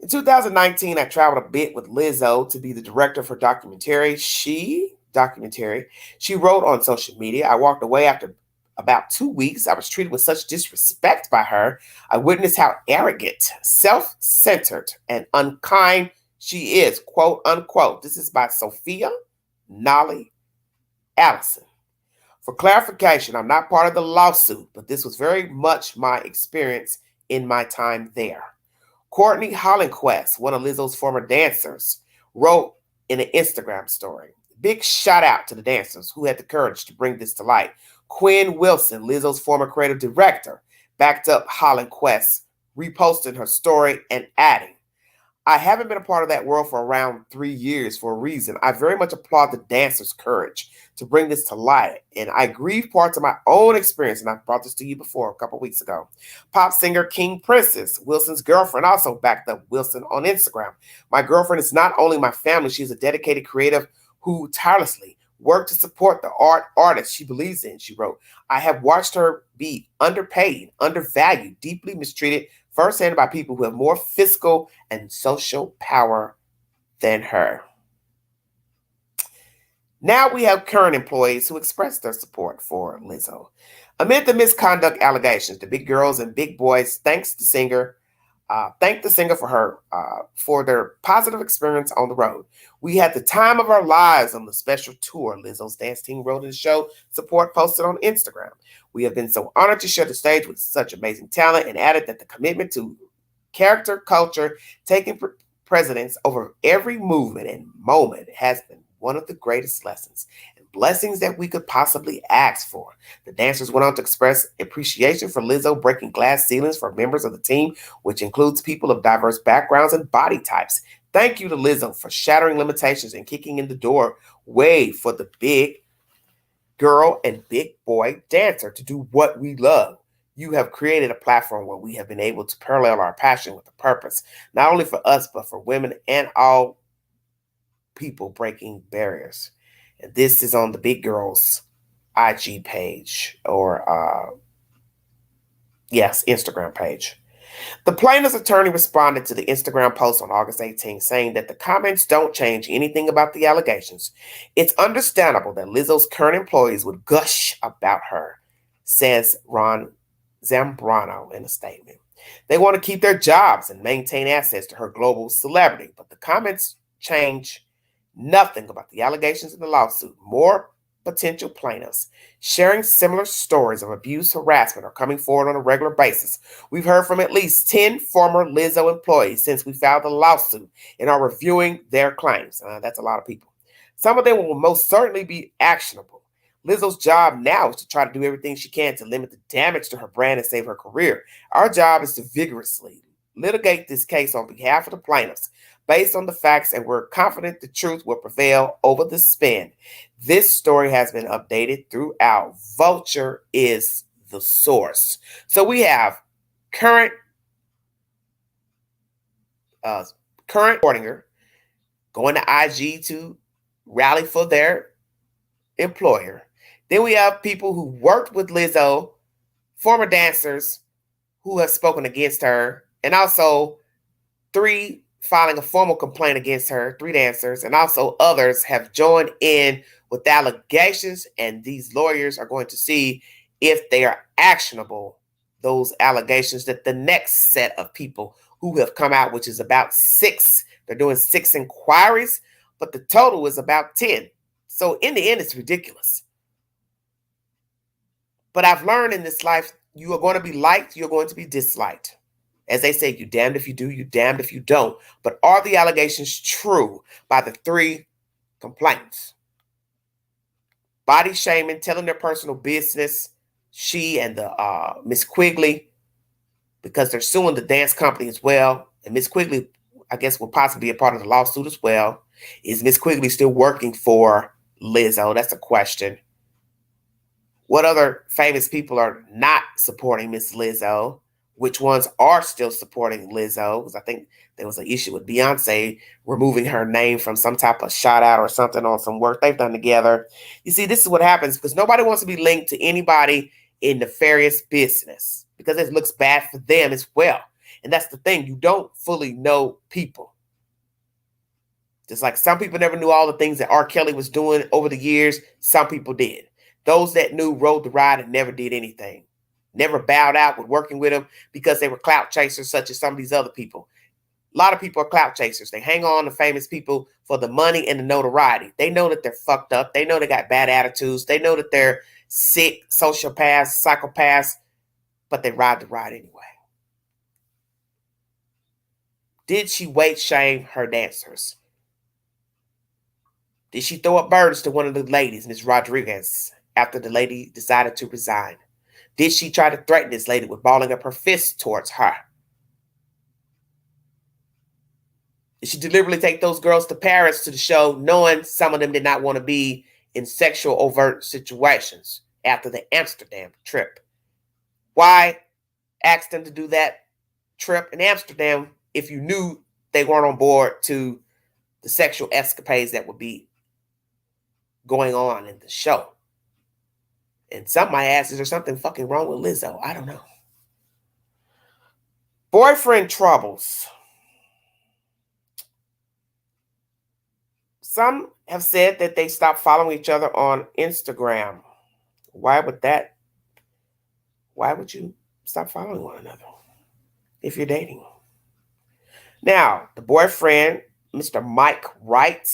In 2019, I traveled a bit with Lizzo to be the director of her documentary. She wrote on social media. I walked away after about 2 weeks. I was treated with such disrespect by her. I witnessed how arrogant, self-centered, and unkind she is, quote unquote. This is by Sophia Nolly Allison. For clarification, I'm not part of the lawsuit, but this was very much my experience in my time there. Courtney Hollenquest, one of Lizzo's former dancers, wrote in an Instagram story, big shout out to the dancers who had the courage to bring this to light. Quinn Wilson, Lizzo's former creative director, backed up Hollenquest, reposting her story and adding, I haven't been a part of that world for around 3 years for a reason. I very much applaud the dancers' courage to bring this to light, and I grieve parts of my own experience, and I've brought this to you before a couple weeks ago. Pop singer King Princess, Wilson's girlfriend, also backed up Wilson on Instagram. My girlfriend is not only my family, she's a dedicated creative who tirelessly worked to support the artists she believes in, she wrote. I have watched her be underpaid, undervalued, deeply mistreated, firsthand by people who have more fiscal and social power than her. Now we have current employees who express their support for Lizzo. Amid the misconduct allegations, the big girls and big boys thanked the singer for their positive experience on the road. We had the time of our lives on the special tour, Lizzo's dance team wrote in the show support posted on Instagram. We have been so honored to share the stage with such amazing talent, and added that the commitment to character, culture, taking precedence over every movement and moment has been one of the greatest lessons and blessings that we could possibly ask for. The dancers went on to express appreciation for Lizzo breaking glass ceilings for members of the team, which includes people of diverse backgrounds and body types. Thank you to Lizzo for shattering limitations and kicking in the doorway for the big girl and big boy dancer to do what we love. You have created a platform where we have been able to parallel our passion with a purpose, not only for us, but for women and all people breaking barriers. And this is on the big girl's IG page or, Instagram page. The plaintiff's attorney responded to the Instagram post on August 18, saying that the comments don't change anything about the allegations. It's understandable that Lizzo's current employees would gush about her, says Ron Zambrano in a statement. They want to keep their jobs and maintain access to her global celebrity, but the comments change nothing about the allegations in the lawsuit. More potential plaintiffs sharing similar stories of abuse, harassment are coming forward on a regular basis. We've heard from at least 10 former Lizzo employees since we filed the lawsuit and are reviewing their claims. That's a lot of people. Some of them will most certainly be actionable. Lizzo's job now is to try to do everything she can to limit the damage to her brand and save her career. Our job is to vigorously litigate this case on behalf of the plaintiffs based on the facts, and we're confident the truth will prevail over the spin. This story has been updated throughout. Vulture is the source. So we have current reporter going to IG to rally for their employer. Then we have people who worked with Lizzo, former dancers who have spoken against her, and also 3 filing a formal complaint against her, 3 dancers, and also others have joined in with allegations, and these lawyers are going to see if they are actionable, those allegations, that the next set of people who have come out, which is about 6, they're doing 6 inquiries, but the total is about 10. So in the end, it's ridiculous. But I've learned in this life, you are going to be liked, you're going to be disliked. As they say, you damned if you do, you damned if you don't. But are the allegations true by the 3 complaints? Body shaming, telling their personal business, she and the Miss Quigley, because they're suing the dance company as well. And Miss Quigley, I guess, will possibly be a part of the lawsuit as well. Is Miss Quigley still working for Lizzo? That's a question. What other famous people are not supporting Miss Lizzo? Which ones are still supporting Lizzo? Because I think there was an issue with Beyonce removing her name from some type of shout out or something on some work they've done together. You see, this is what happens because nobody wants to be linked to anybody in nefarious business because it looks bad for them as well. And that's the thing. You don't fully know people. Just like some people never knew all the things that R. Kelly was doing over the years, some people did. Those that knew rode the ride and never did anything. Never bowed out with working with him because they were clout chasers, such as some of these other people. A lot of people are clout chasers. They hang on to famous people for the money and the notoriety. They know that they're fucked up. They know they got bad attitudes. They know that they're sick, sociopaths, psychopaths, but they ride the ride anyway. Did she weight shame her dancers? Did she throw up burdens to one of the ladies, Ms. Rodriguez, after the lady decided to resign? Did she try to threaten this lady with balling up her fist towards her? Did she deliberately take those girls to Paris to the show, knowing some of them did not want to be in sexual overt situations after the Amsterdam trip? Why ask them to do that trip in Amsterdam if you knew they weren't on board to the sexual escapades that would be going on in the show? And some might ask, is there something fucking wrong with Lizzo? I don't know. Boyfriend troubles. Some have said that they stopped following each other on Instagram. Why would you stop following one another if you're dating? Now, the boyfriend, Mr. Mike Wright,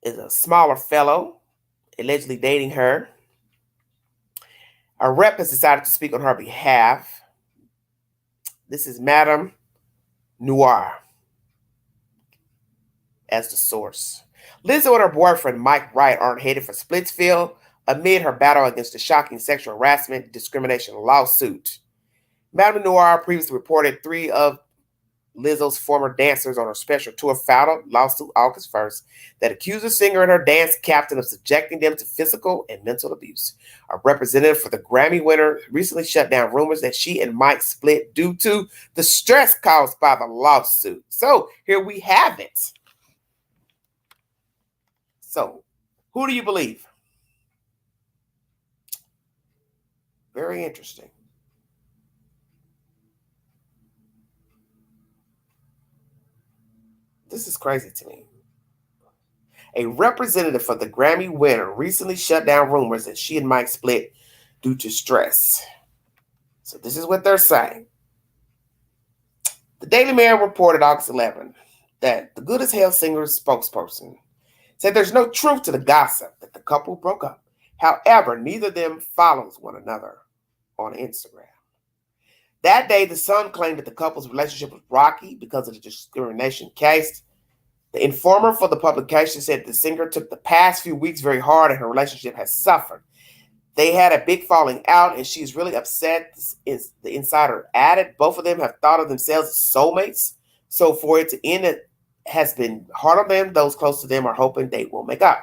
is a smaller fellow, allegedly dating her. A rep has decided to speak on her behalf. This is Madame Noir as the source. Lizzo and her boyfriend, Mike Wright, aren't headed for Splitsville amid her battle against the shocking sexual harassment discrimination lawsuit. Madame Noir previously reported 3 of Lizzo's former dancers on her special tour filed a lawsuit August 1st that accused the singer and her dance captain of subjecting them to physical and mental abuse. A representative for the Grammy winner recently shut down rumors that she and Mike split due to the stress caused by the lawsuit. So here we have it. So who do you believe? Very interesting. This is crazy to me. A representative for the Grammy winner recently shut down rumors that she and Mike split due to stress. So this is what they're saying. The Daily Mail reported August 11th that the Good as Hell singer's spokesperson said there's no truth to the gossip that the couple broke up. However, neither of them follows one another on Instagram. That day, the Sun claimed that the couple's relationship was rocky because of the discrimination case. The informer for the publication said the singer took the past few weeks very hard and her relationship has suffered. They had a big falling out and she's really upset. The insider added, both of them have thought of themselves as soulmates. So for it to end, it has been hard on them. Those close to them are hoping they will make up.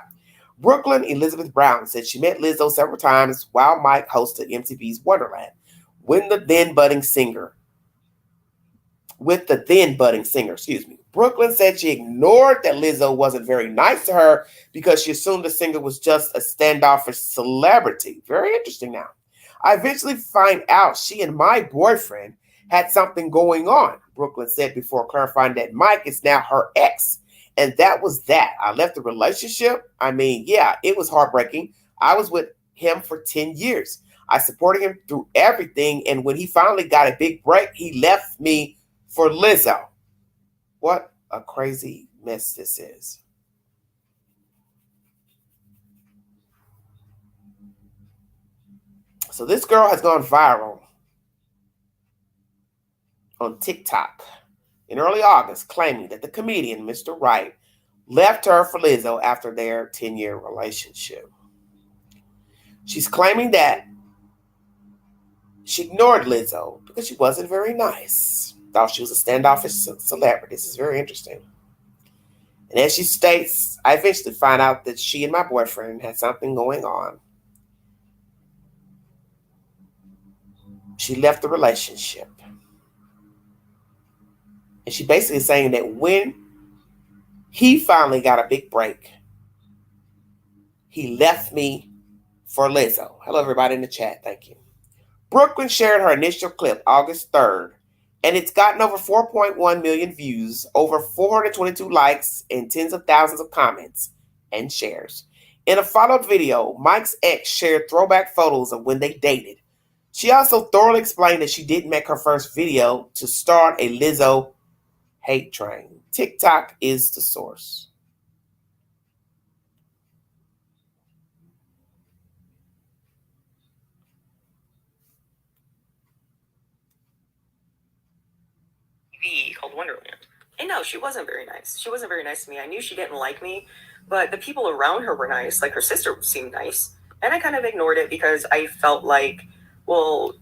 Brooklyn Elizabeth Brown said she met Lizzo several times while Mike hosted MTV's Wonderland when the then budding singer with the then budding singer, Brooklyn said she ignored that Lizzo wasn't very nice to her because she assumed the singer was just a standoffish celebrity. Very interesting now. I eventually find out she and my boyfriend had something going on, Brooklyn said before clarifying that Mike is now her ex. And that was that. I left the relationship. I mean, yeah, it was heartbreaking. I was with him for 10 years. I supported him through everything. And when he finally got a big break, he left me for Lizzo. What a crazy mess this is. So this girl has gone viral on TikTok in early August, claiming that the comedian, Mr. Wright, left her for Lizzo after their 10-year relationship. She's claiming that she ignored Lizzo because she wasn't very nice. Thought she was a standoffish celebrity. This is very interesting. And as she states, I eventually find out that she and my boyfriend had something going on. She left the relationship. And she basically is saying that when he finally got a big break, he left me for Lizzo. Hello, everybody in the chat. Thank you. Brooklyn shared her initial clip August 3rd, and it's gotten over 4.1 million views, over 422 likes, and tens of thousands of comments and shares. In a follow-up video, Mike's ex shared throwback photos of when they dated. She also thoroughly explained that she didn't make her first video to start a Lizzo hate train. TikTok is the source.
Called Wonderland. And no, she wasn't very nice. She wasn't very nice to me. I knew she didn't like me, but the people around her were nice. Like her sister seemed nice. And I kind of ignored it because I felt like, well,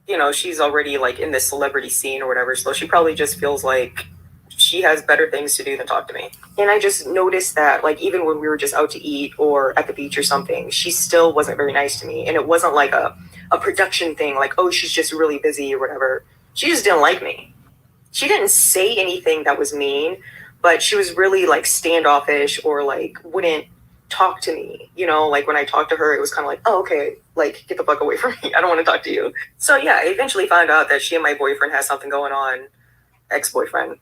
you know, she's already like in this celebrity scene or whatever. So she probably just feels like she has better things to do than talk to me. And I just noticed that, like, even when we were just out to eat or at the beach or something, she still wasn't very nice to me. And it wasn't like a production thing, like, oh, she's just really busy or whatever. She just didn't like me. She didn't say anything that was mean, but she was really like standoffish or like wouldn't talk to me. You know, like when I talked to her, it was kind of like, oh, okay, like get the fuck away from me. I don't want to talk to you. So yeah, I eventually found out that she and my boyfriend has something going on, ex-boyfriend.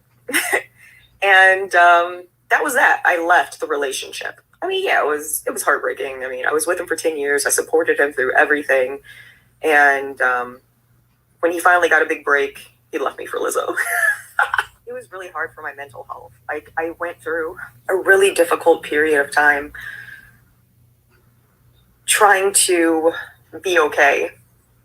And that was that. I left the relationship. I mean, yeah, it was heartbreaking. I mean, I was with him for 10 years. I supported him through everything. And when he finally got a big break, he left me for Lizzo. It was really hard for my mental health. I went through a really difficult period of time trying to be okay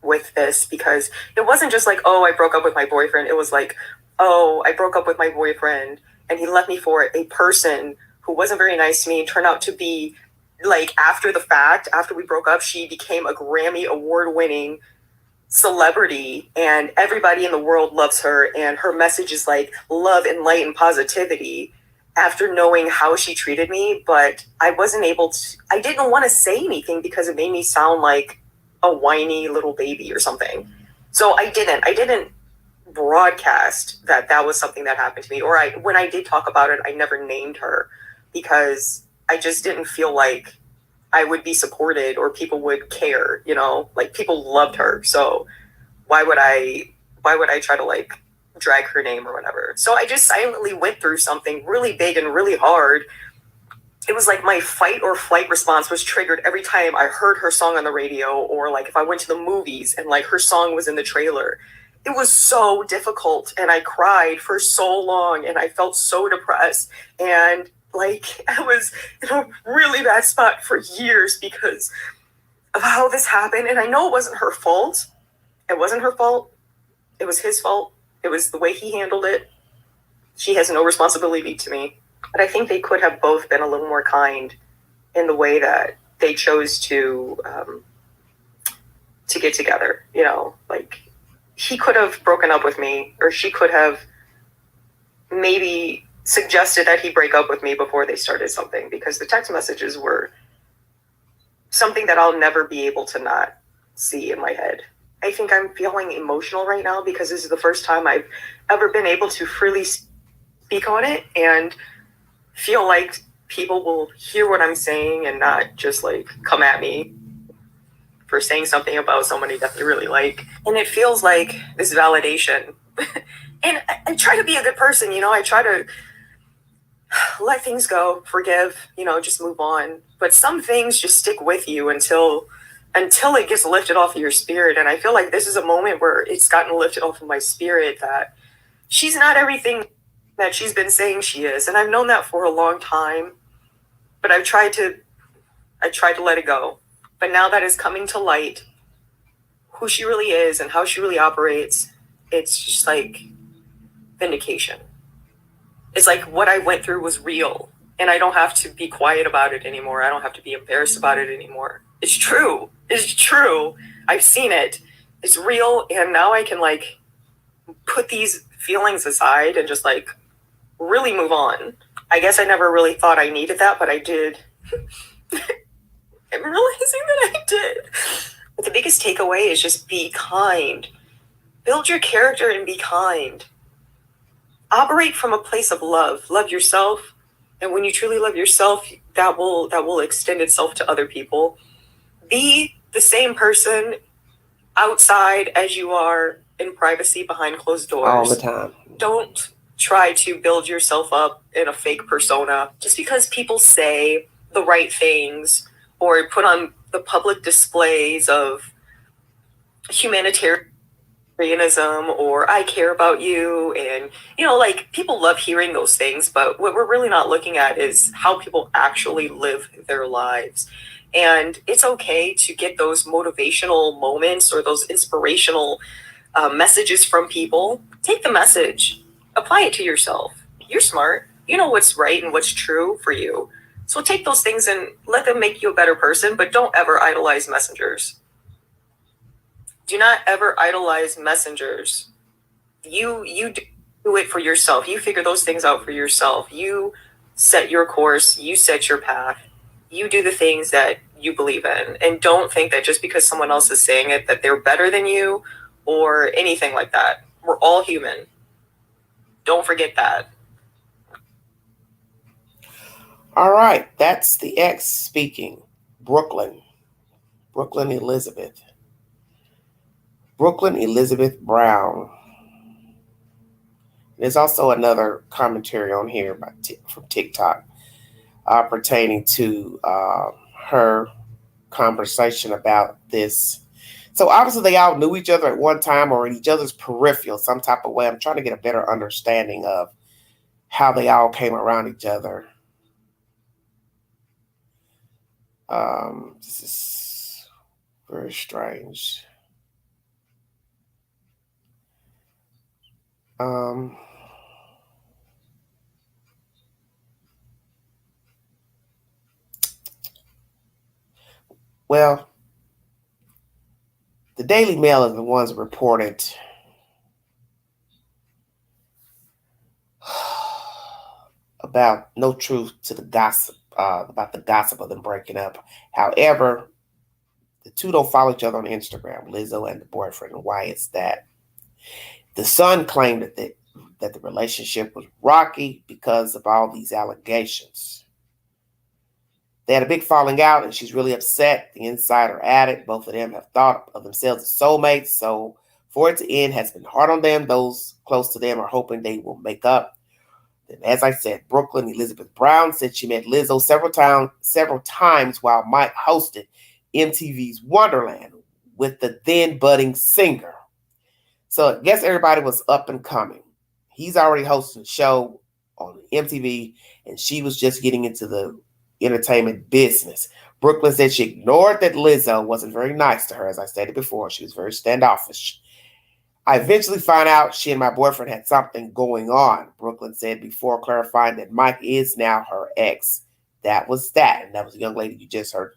with this, because it wasn't just like, oh, I broke up with my boyfriend. It was like, oh, I broke up with my boyfriend and he left me for a person who wasn't very nice to me. Turned out to be, like, after the fact, after we broke up, she became a Grammy award-winning celebrity and everybody in the world loves her, and her message is like love and light and positivity, after knowing how she treated me. But I didn't want to say anything because it made me sound like a whiny little baby or something. So I didn't broadcast that was something that happened to me, or when I did talk about it, I never named her, because I just didn't feel like I would be supported or people would care, you know, like people loved her. So why would I try to like drag her name or whatever? So I just silently went through something really big and really hard. It was like my fight or flight response was triggered every time I heard her song on the radio, or like if I went to the movies and like her song was in the trailer. It was so difficult, and I cried for so long, and I felt so depressed, and like I was in a really bad spot for years because of how this happened. And I know it wasn't her fault. It wasn't her fault. It was his fault. It was the way he handled it. She has no responsibility to me. But I think they could have both been a little more kind in the way that they chose to get together. You know, like he could have broken up with me, or she could have maybe suggested that he break up with me before they started something, because the text messages were something that I'll never be able to not see in my head. I think I'm feeling emotional right now because this is the first time I've ever been able to freely speak on it and feel like people will hear what I'm saying and not just like come at me for saying something about somebody that they really like. And it feels like this validation. And I try to be a good person, you know, I try to let things go, forgive, you know, just move on. But some things just stick with you until it gets lifted off of your spirit. And I feel like this is a moment where it's gotten lifted off of my spirit that she's not everything that she's been saying she is. And I've known that for a long time. But I tried to let it go. But now that it's coming to light, who she really is and how she really operates, it's just like vindication. It's like what I went through was real, and I don't have to be quiet about it anymore. I don't have to be embarrassed about it anymore. It's true. It's true. I've seen it. It's real, and now I can like put these feelings aside and just like really move on. I guess I never really thought I needed that, but I did. I'm realizing that I did. But the biggest takeaway is just be kind. Build your character and be kind. Operate from a place of love. Love yourself. And when you truly love yourself, that will extend itself to other people. Be the same person outside as you are in privacy behind closed doors.
All the time.
Don't try to build yourself up in a fake persona just because people say the right things or put on the public displays of humanitarianism or I care about you. And, you know, like people love hearing those things, but what we're really not looking at is how people actually live their lives. And it's okay to get those motivational moments or those inspirational messages from people. Take the message, apply it to yourself. You're smart. You know what's right and what's true for you. So take those things and let them make you a better person, but don't ever idolize messengers. Do not ever idolize messengers. You do it for yourself. You figure those things out for yourself. You set your course. You set your path. You do the things that you believe in. And don't think that just because someone else is saying it, that they're better than you or anything like that. We're all human. Don't forget that.
All right, that's the ex speaking. Brooklyn Elizabeth. Brooklyn Elizabeth Brown. There's also another commentary on here from TikTok pertaining to her conversation about this. So obviously they all knew each other at one time or in each other's peripheral some type of way. I'm trying to get a better understanding of how they all came around each other. This is very strange. Well, the Daily Mail is the ones that reported about no truth to the gossip, about the gossip of them breaking up. However, the two don't follow each other on Instagram, Lizzo and the boyfriend. And why is that? The Sun claimed that the relationship was rocky because of all these allegations. They had a big falling out, and she's really upset. The insider added, both of them have thought of themselves as soulmates, so for it to end has been hard on them. Those close to them are hoping they will make up. And as I said, Brooklyn Elizabeth Brown said she met Lizzo several times while Mike hosted MTV's Wonderland with the then budding singer. So I guess everybody was up and coming. He's already hosting a show on MTV, and she was just getting into the entertainment business. Brooklyn said she ignored that Lizzo wasn't very nice to her. As I stated before, she was very standoffish. I eventually found out she and my boyfriend had something going on, Brooklyn said, before clarifying that Mike is now her ex. That was that. And that was the young lady you just heard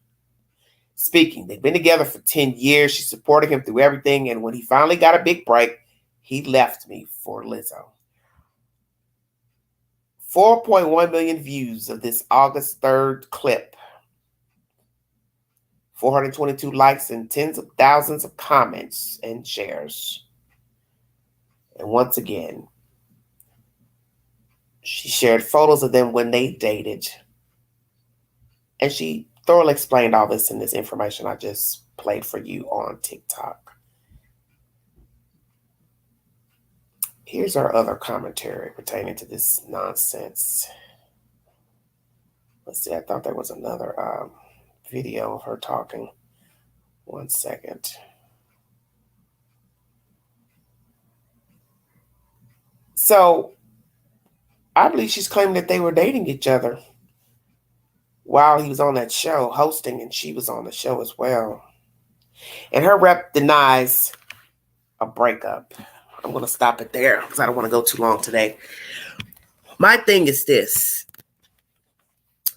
speaking. They've been together for 10 years. She supported him through everything. And when he finally got a big break, he left me for Lizzo. 4.1 million views of this August 3rd clip 422 likes and tens of thousands of comments and shares. And once again, she shared photos of them when they dated. And she thoroughly explained all this in this information I just played for you on TikTok. Here's our other commentary pertaining to this nonsense. Let's see, I thought there was another video of her talking. 1 second. So, I believe she's claiming that they were dating each other while he was on that show hosting, and she was on the show as well. And her rep denies a breakup. I'm going to stop it there because I don't want to go too long today. My thing is this.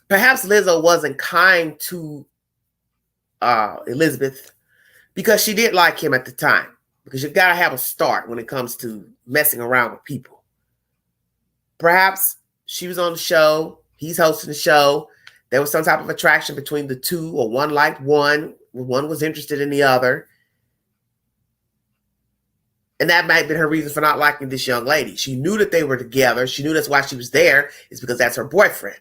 Perhaps Lizzo wasn't kind to Elizabeth because she did like him at the time. Because you've got to have a start when it comes to messing around with people. Perhaps she was on the show. He's hosting the show. There was some type of attraction between the two, or one liked one was interested in the other. And that might have been her reason for not liking this young lady. She knew that they were together. She knew that's why she was there, is because that's her boyfriend.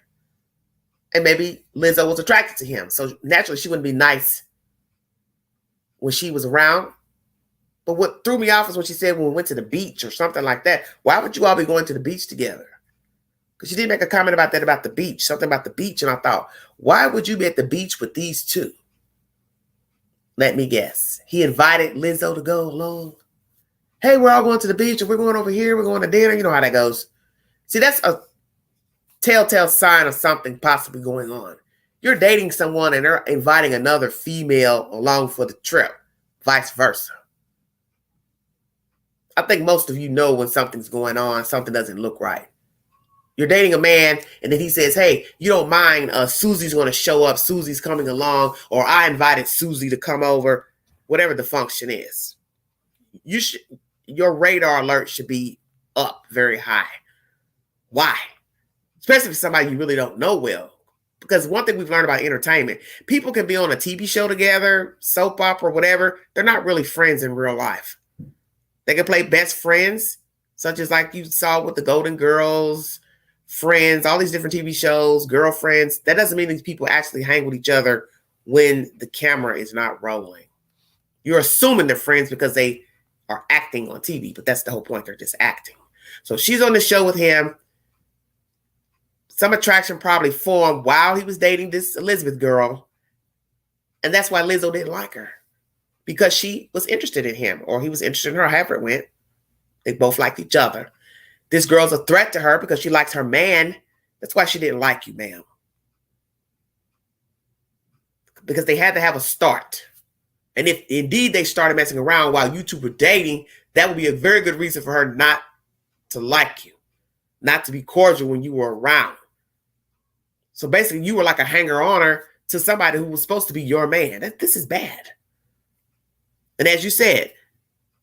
And maybe Lizzo was attracted to him. So naturally, she wouldn't be nice when she was around. But what threw me off is when she said when we went to the beach or something like that. Why would you all be going to the beach together? Because she did make a comment about that, about the beach, something about the beach. And I thought, why would you be at the beach with these two? Let me guess. He invited Lizzo to go along. Hey, we're all going to the beach, and we're going over here. We're going to dinner. You know how that goes. See, that's a telltale sign of something possibly going on. You're dating someone, and they're inviting another female along for the trip, vice versa. I think most of you know when something's going on, something doesn't look right. You're dating a man, and then he says, hey, you don't mind, Susie's going to show up, Susie's coming along, or I invited Susie to come over, whatever the function is. Your radar alert should be up very high. Why? Especially for somebody you really don't know well. Because one thing we've learned about entertainment, people can be on a TV show together, soap opera, whatever. They're not really friends in real life. They can play best friends, such as like you saw with the Golden Girls, Friends, all these different TV shows, Girlfriends. That doesn't mean these people actually hang with each other when the camera is not rolling. You're assuming they're friends because they are acting on TV, but that's the whole point. They're just acting. So she's on the show with him. Some attraction probably formed while he was dating this Elizabeth girl. And that's why Lizzo didn't like her. Because she was interested in him, or he was interested in her, however it went. They both liked each other. This girl's a threat to her because she likes her man. That's why she didn't like you, ma'am. Because they had to have a start. And if indeed they started messing around while you two were dating, that would be a very good reason for her not to like you, not to be cordial when you were around. So basically, you were like a hanger-oner to somebody who was supposed to be your man. This is bad. And as you said,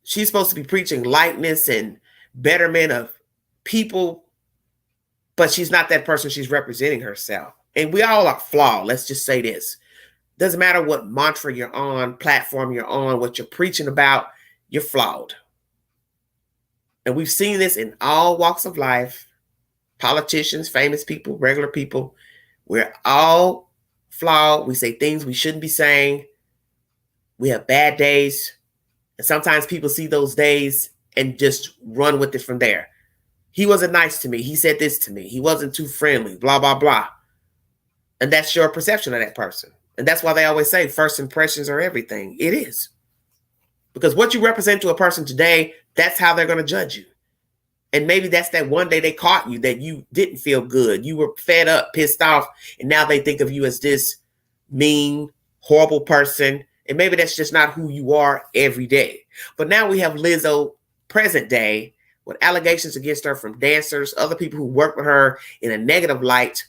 she's supposed to be preaching lightness and betterment of people, but she's not that person. She's representing herself. And we all are flawed. Let's just say this. Doesn't matter what mantra you're on, platform you're on, what you're preaching about, you're flawed. And we've seen this in all walks of life. Politicians, famous people, regular people. We're all flawed. We say things we shouldn't be saying. We have bad days. And sometimes people see those days and just run with it from there. He wasn't nice to me. He said this to me. He wasn't too friendly, blah, blah, blah. And that's your perception of that person. And that's why they always say first impressions are everything. It is. Because what you represent to a person today, that's how they're going to judge you. And maybe that's that one day they caught you that you didn't feel good. You were fed up, pissed off, and now they think of you as this mean, horrible person. And maybe that's just not who you are every day. But now we have Lizzo present day with allegations against her from dancers, other people who work with her in a negative light.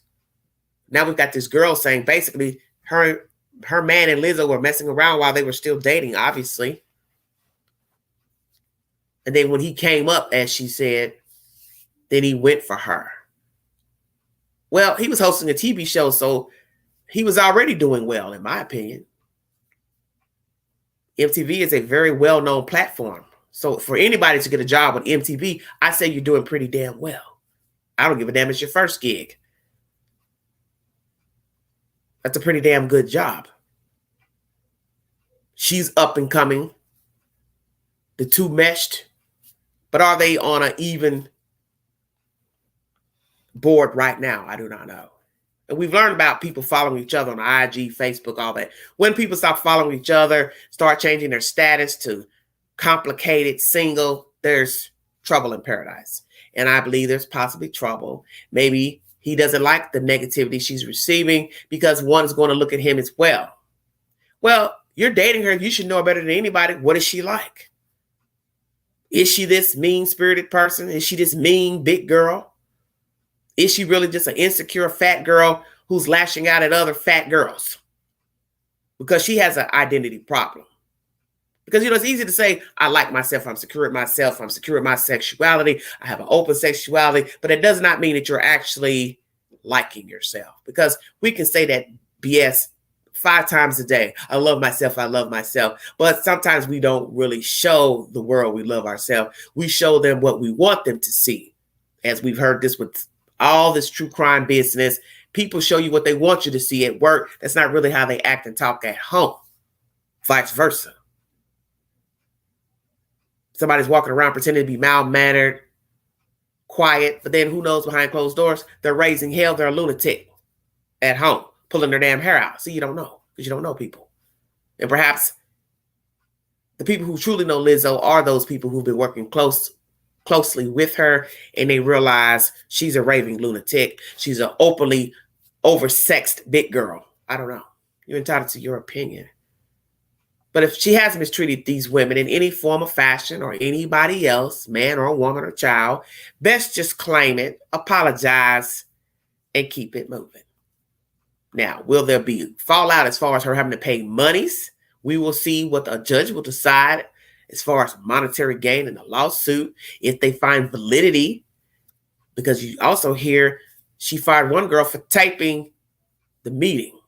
Now we've got this girl saying basically her man and Lizzo were messing around while they were still dating, obviously. And then when he came up, as she said, then he went for her. Well, he was hosting a TV show, so he was already doing well, in my opinion. MTV is a very well-known platform. So for anybody to get a job with MTV, I say you're doing pretty damn well. I don't give a damn it's your first gig. That's a pretty damn good job. She's up and coming. The two meshed. But are they on an even board right now? I do not know. And we've learned about people following each other on IG, Facebook, all that. When people stop following each other, start changing their status to complicated, single, there's trouble in paradise. And I believe there's possibly trouble. Maybe he doesn't like the negativity she's receiving because one is going to look at him as well. Well, you're dating her. You should know better than anybody. What is she like? Is she this mean-spirited person? Is she this mean big girl? Is she really just an insecure fat girl who's lashing out at other fat girls? Because she has an identity problem. Because, it's easy to say, I like myself, I'm secure with myself, I'm secure with my sexuality, I have an open sexuality, but it does not mean that you're actually liking yourself. Because we can say that BS 5 times a day. I love myself, I love myself. But sometimes we don't really show the world we love ourselves. We show them what we want them to see. As we've heard this with all this true crime business, people show you what they want you to see at work. That's not really how they act and talk at home. Vice versa. Somebody's walking around pretending to be mild-mannered, quiet, but then who knows behind closed doors? They're raising hell. They're a lunatic at home, pulling their damn hair out. See, you don't know because you don't know people. And perhaps the people who truly know Lizzo are those people who've been working closely with her, and they realize she's a raving lunatic. She's an openly oversexed big girl. I don't know. You're entitled to your opinion. But if she has mistreated these women in any form of fashion or anybody else, man or woman or child, best just claim it, apologize, and keep it moving. Now, will there be fallout as far as her having to pay monies? We will see what a judge will decide as far as monetary gain in the lawsuit, if they find validity, because you also hear she fired one girl for taping the meeting.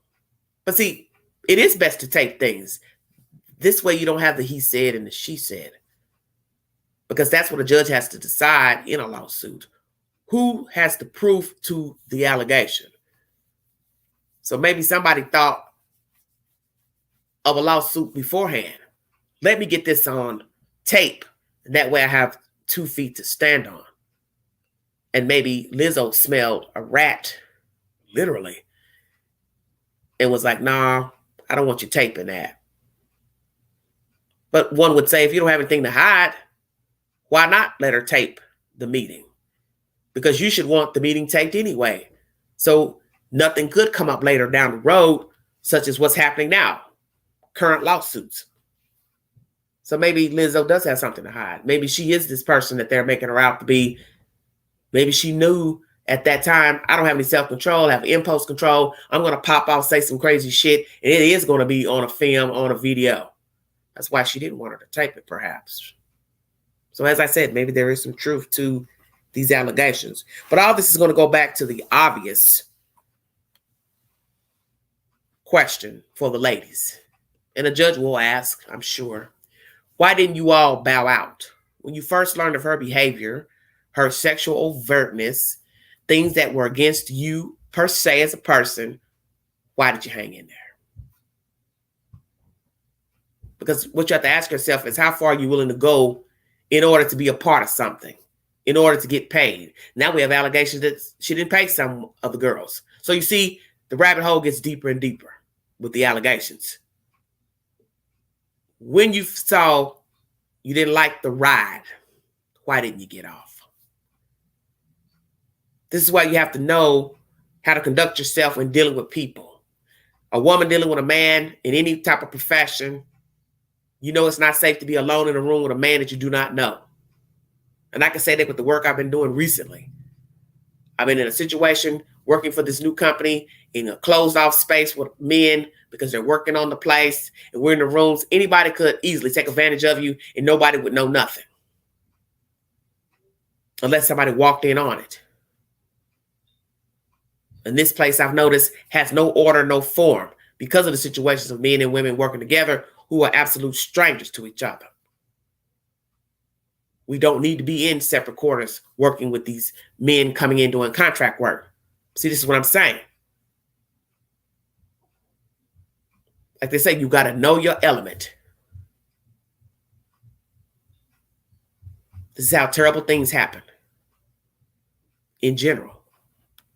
But see, it is best to tape things. This way you don't have the he said and the she said. Because that's what a judge has to decide in a lawsuit. Who has the proof to the allegation? So maybe somebody thought of a lawsuit beforehand. Let me get this on tape. And that way I have 2 feet to stand on. And maybe Lizzo smelled a rat, literally. And was like, nah, I don't want you taping that. But one would say, if you don't have anything to hide, why not let her tape the meeting? Because you should want the meeting taped anyway. So nothing could come up later down the road, such as what's happening now, current lawsuits. So maybe Lizzo does have something to hide. Maybe she is this person that they're making her out to be. Maybe she knew at that time, I don't have any self-control, I have impulse control. I'm going to pop off, say some crazy shit, and it is going to be on a film, on a video. That's why she didn't want her to tape it, perhaps. So as I said, maybe there is some truth to these allegations. But all this is going to go back to the obvious question for the ladies. And a judge will ask, I'm sure, why didn't you all bow out? When you first learned of her behavior, her sexual overtness, things that were against you per se as a person, why did you hang in there? Because what you have to ask yourself is, how far are you willing to go in order to be a part of something, in order to get paid? Now we have allegations that she didn't pay some of the girls. So you see, the rabbit hole gets deeper and deeper with the allegations. When you saw you didn't like the ride, why didn't you get off? This is why you have to know how to conduct yourself when dealing with people. A woman dealing with a man in any type of profession, you know it's not safe to be alone in a room with a man that you do not know. And I can say that with the work I've been doing recently. I've been in a situation working for this new company in a closed off space with men because they're working on the place and we're in the rooms. Anybody could easily take advantage of you and nobody would know nothing. Unless somebody walked in on it. And this place I've noticed has no order, no form because of the situations of men and women working together who are absolute strangers to each other. We don't need to be in separate quarters working with these men coming in doing contract work. See, this is what I'm saying. Like they say, you got to know your element. This is how terrible things happen in general.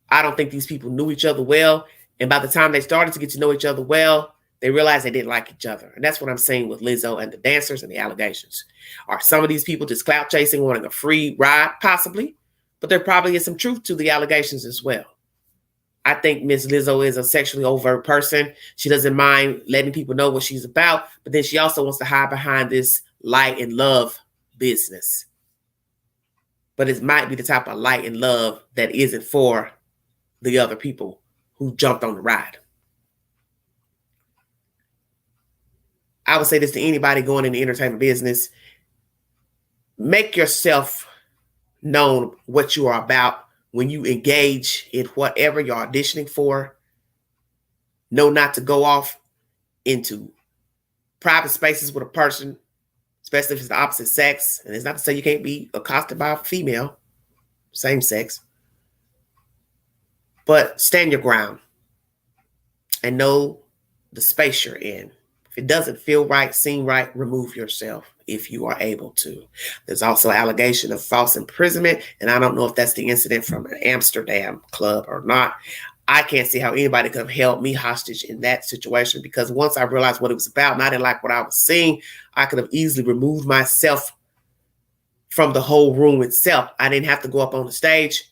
I don't think these people knew each other well. And by the time they started to get to know each other well, they realized they didn't like each other. And that's what I'm saying with Lizzo and the dancers and the allegations. Are some of these people just clout chasing, wanting a free ride? Possibly. But there probably is some truth to the allegations as well. I think Miss Lizzo is a sexually overt person. She doesn't mind letting people know what she's about, but then she also wants to hide behind this light and love business. But it might be the type of light and love that isn't for the other people who jumped on the ride. I would say this to anybody going in the entertainment business. Make yourself known what you are about when you engage in whatever you're auditioning for. Know not to go off into private spaces with a person, especially if it's the opposite sex. And it's not to say you can't be accosted by a female, same sex. But stand your ground and know the space you're in. If it doesn't feel right, seem right, remove yourself if you are able to. There's also allegation of false imprisonment, and I don't know if that's the incident from an Amsterdam club or not. I can't see how anybody could have held me hostage in that situation, because once I realized what it was about and I didn't like what I was seeing, I could have easily removed myself from the whole room itself. I didn't have to go up on the stage.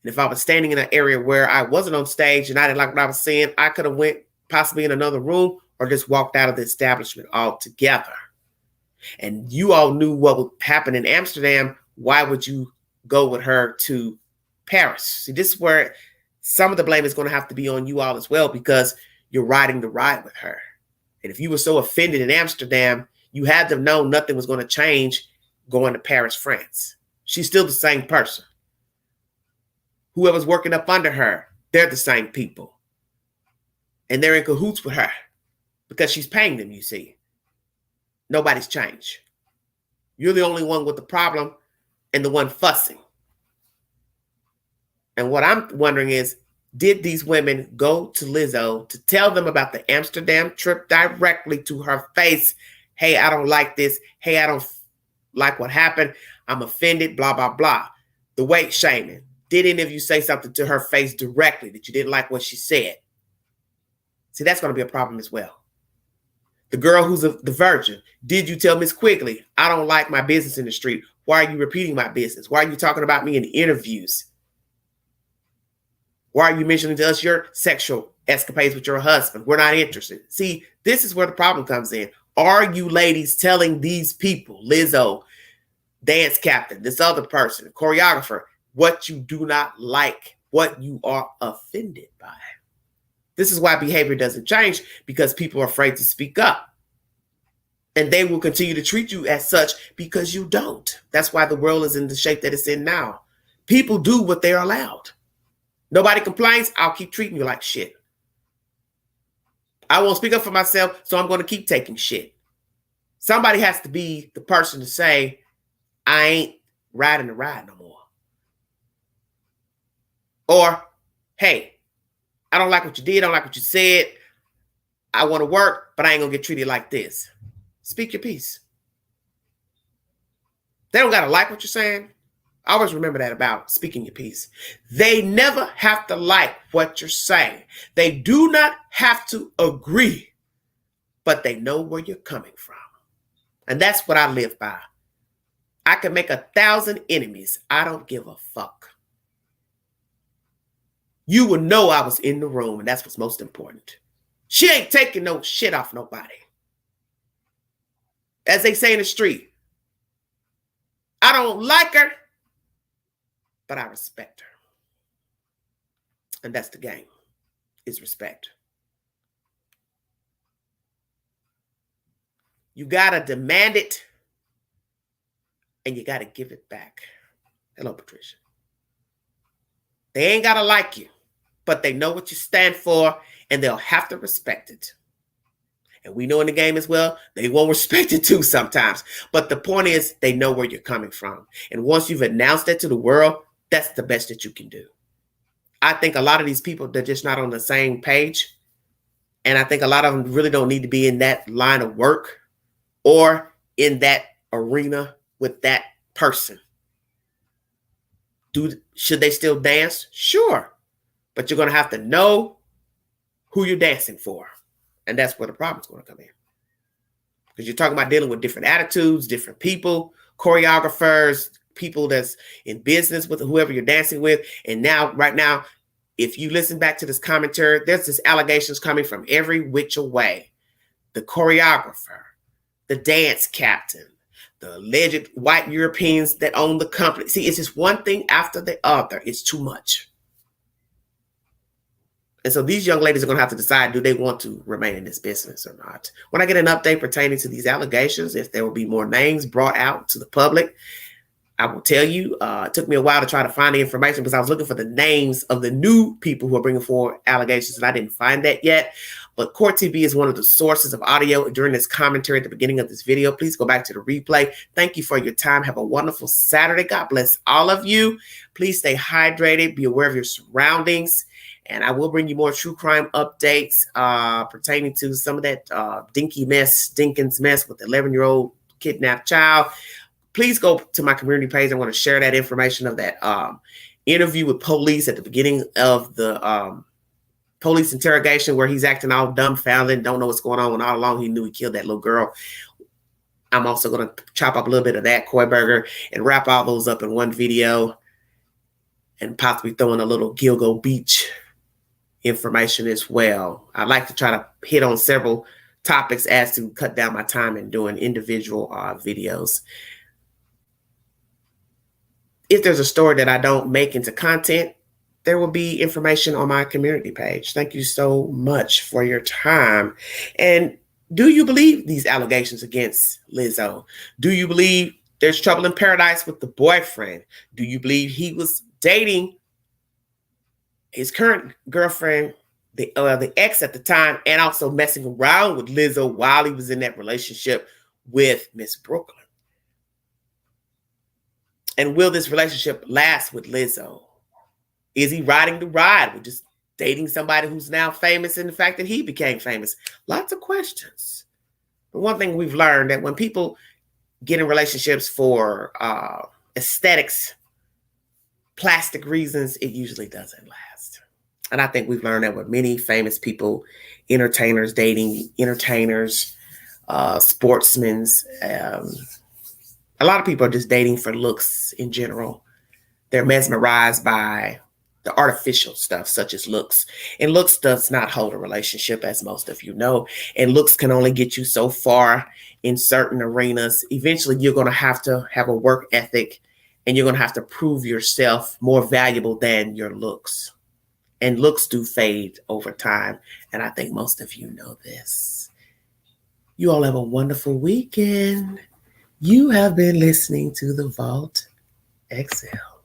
And if I was standing in an area where I wasn't on stage and I didn't like what I was seeing, I could have went possibly in another room or just walked out of the establishment altogether. And you all knew what would happen in Amsterdam. Why would you go with her to Paris? See, this is where some of the blame is going to have to be on you all as well, because you're riding the ride with her. And if you were so offended in Amsterdam, you had to know nothing was going to change going to Paris, France. She's still the same person. Whoever's working up under her, they're the same people. And they're in cahoots with her because she's paying them, you see. Nobody's changed. You're the only one with the problem and the one fussing. And what I'm wondering is, did these women go to Lizzo to tell them about the Amsterdam trip directly to her face? Hey, I don't like this. Hey, I don't like what happened. I'm offended, blah, blah, blah. The weight shaming. Did any of you say something to her face directly that you didn't like what she said? See, that's going to be a problem as well. The girl who's the virgin. Did you tell Miss Quigley, I don't like my business in the street? Why are you repeating my business? Why are you talking about me in interviews? Why are you mentioning to us your sexual escapades with your husband? We're not interested. See, this is where the problem comes in. Are you ladies telling these people, Lizzo, dance captain, this other person, choreographer, what you do not like, what you are offended by? This is why behavior doesn't change, because people are afraid to speak up. And they will continue to treat you as such because you don't. That's why the world is in the shape that it's in now. People do what they're allowed. Nobody complains, I'll keep treating you like shit. I won't speak up for myself, so I'm going to keep taking shit. Somebody has to be the person to say, I ain't riding the ride no more. Or, hey, I don't like what you did. I don't like what you said. I want to work, but I ain't going to get treated like this. Speak your piece. They don't got to like what you're saying. I always remember that about speaking your piece. They never have to like what you're saying. They do not have to agree, but they know where you're coming from. And that's what I live by. I can make 1,000 enemies. I don't give a fuck. You will know I was in the room, and that's what's most important. She ain't taking no shit off nobody. As they say in the street, I don't like her, but I respect her. And that's the game, is respect. You got to demand it, and you got to give it back. Hello, Patricia. They ain't got to like you, but they know what you stand for, and they'll have to respect it. And we know in the game as well, they won't respect it too sometimes. But the point is, they know where you're coming from. And once you've announced that to the world, that's the best that you can do. I think a lot of these people, they're just not on the same page. And I think a lot of them really don't need to be in that line of work or in that arena with that person. Should they still dance? Sure. But you're going to have to know who you're dancing for. And that's where the problem's going to come in. Because you're talking about dealing with different attitudes, different people, choreographers, people that's in business with whoever you're dancing with. And now, right now, if you listen back to this commentary, there's this allegations coming from every which way. The choreographer, the dance captain, the alleged white Europeans that own the company. See, it's just one thing after the other. It's too much. And so these young ladies are going to have to decide, do they want to remain in this business or not? When I get an update pertaining to these allegations, if there will be more names brought out to the public, I will tell you. It took me a while to try to find the information because I was looking for the names of the new people who are bringing forward allegations, and I didn't find that yet. But Court TV is one of the sources of audio during this commentary at the beginning of this video. Please go back to the replay. Thank you for your time. Have a wonderful Saturday. God bless all of you. Please stay hydrated. Be aware of your surroundings. And I will bring you more true crime updates pertaining to some of that Dinkins mess with the 11-year-old kidnapped child. Please go to my community page. I want to share that information of that interview with police at the beginning of the police interrogation where he's acting all dumbfounded and don't know what's going on when all along he knew he killed that little girl. I'm also going to chop up a little bit of that Coy Burger and wrap all those up in one video and possibly throw in a little Gilgo Beach information as well. I like to try to hit on several topics as to cut down my time in doing individual videos. If there's a story that I don't make into content, there will be information on my community page. Thank you so much for your time. And do you believe these allegations against Lizzo? Do you believe there's trouble in paradise with the boyfriend? Do you believe he was dating his current girlfriend, the ex at the time, and also messing around with Lizzo while he was in that relationship with Miss Brooklyn? And will this relationship last with Lizzo? Is he riding the ride with just dating somebody who's now famous and the fact that he became famous? Lots of questions. But one thing we've learned that when people get in relationships for aesthetics, plastic reasons, it usually doesn't last. And I think we've learned that with many famous people, entertainers dating entertainers, sportsmen. A lot of people are just dating for looks in general. They're mesmerized by the artificial stuff, such as looks. And looks does not hold a relationship, as most of you know. And looks can only get you so far in certain arenas. Eventually, you're going to have a work ethic, and you're going to have to prove yourself more valuable than your looks. And looks do fade over time. And I think most of you know this. You all have a wonderful weekend. You have been listening to The Vault XL.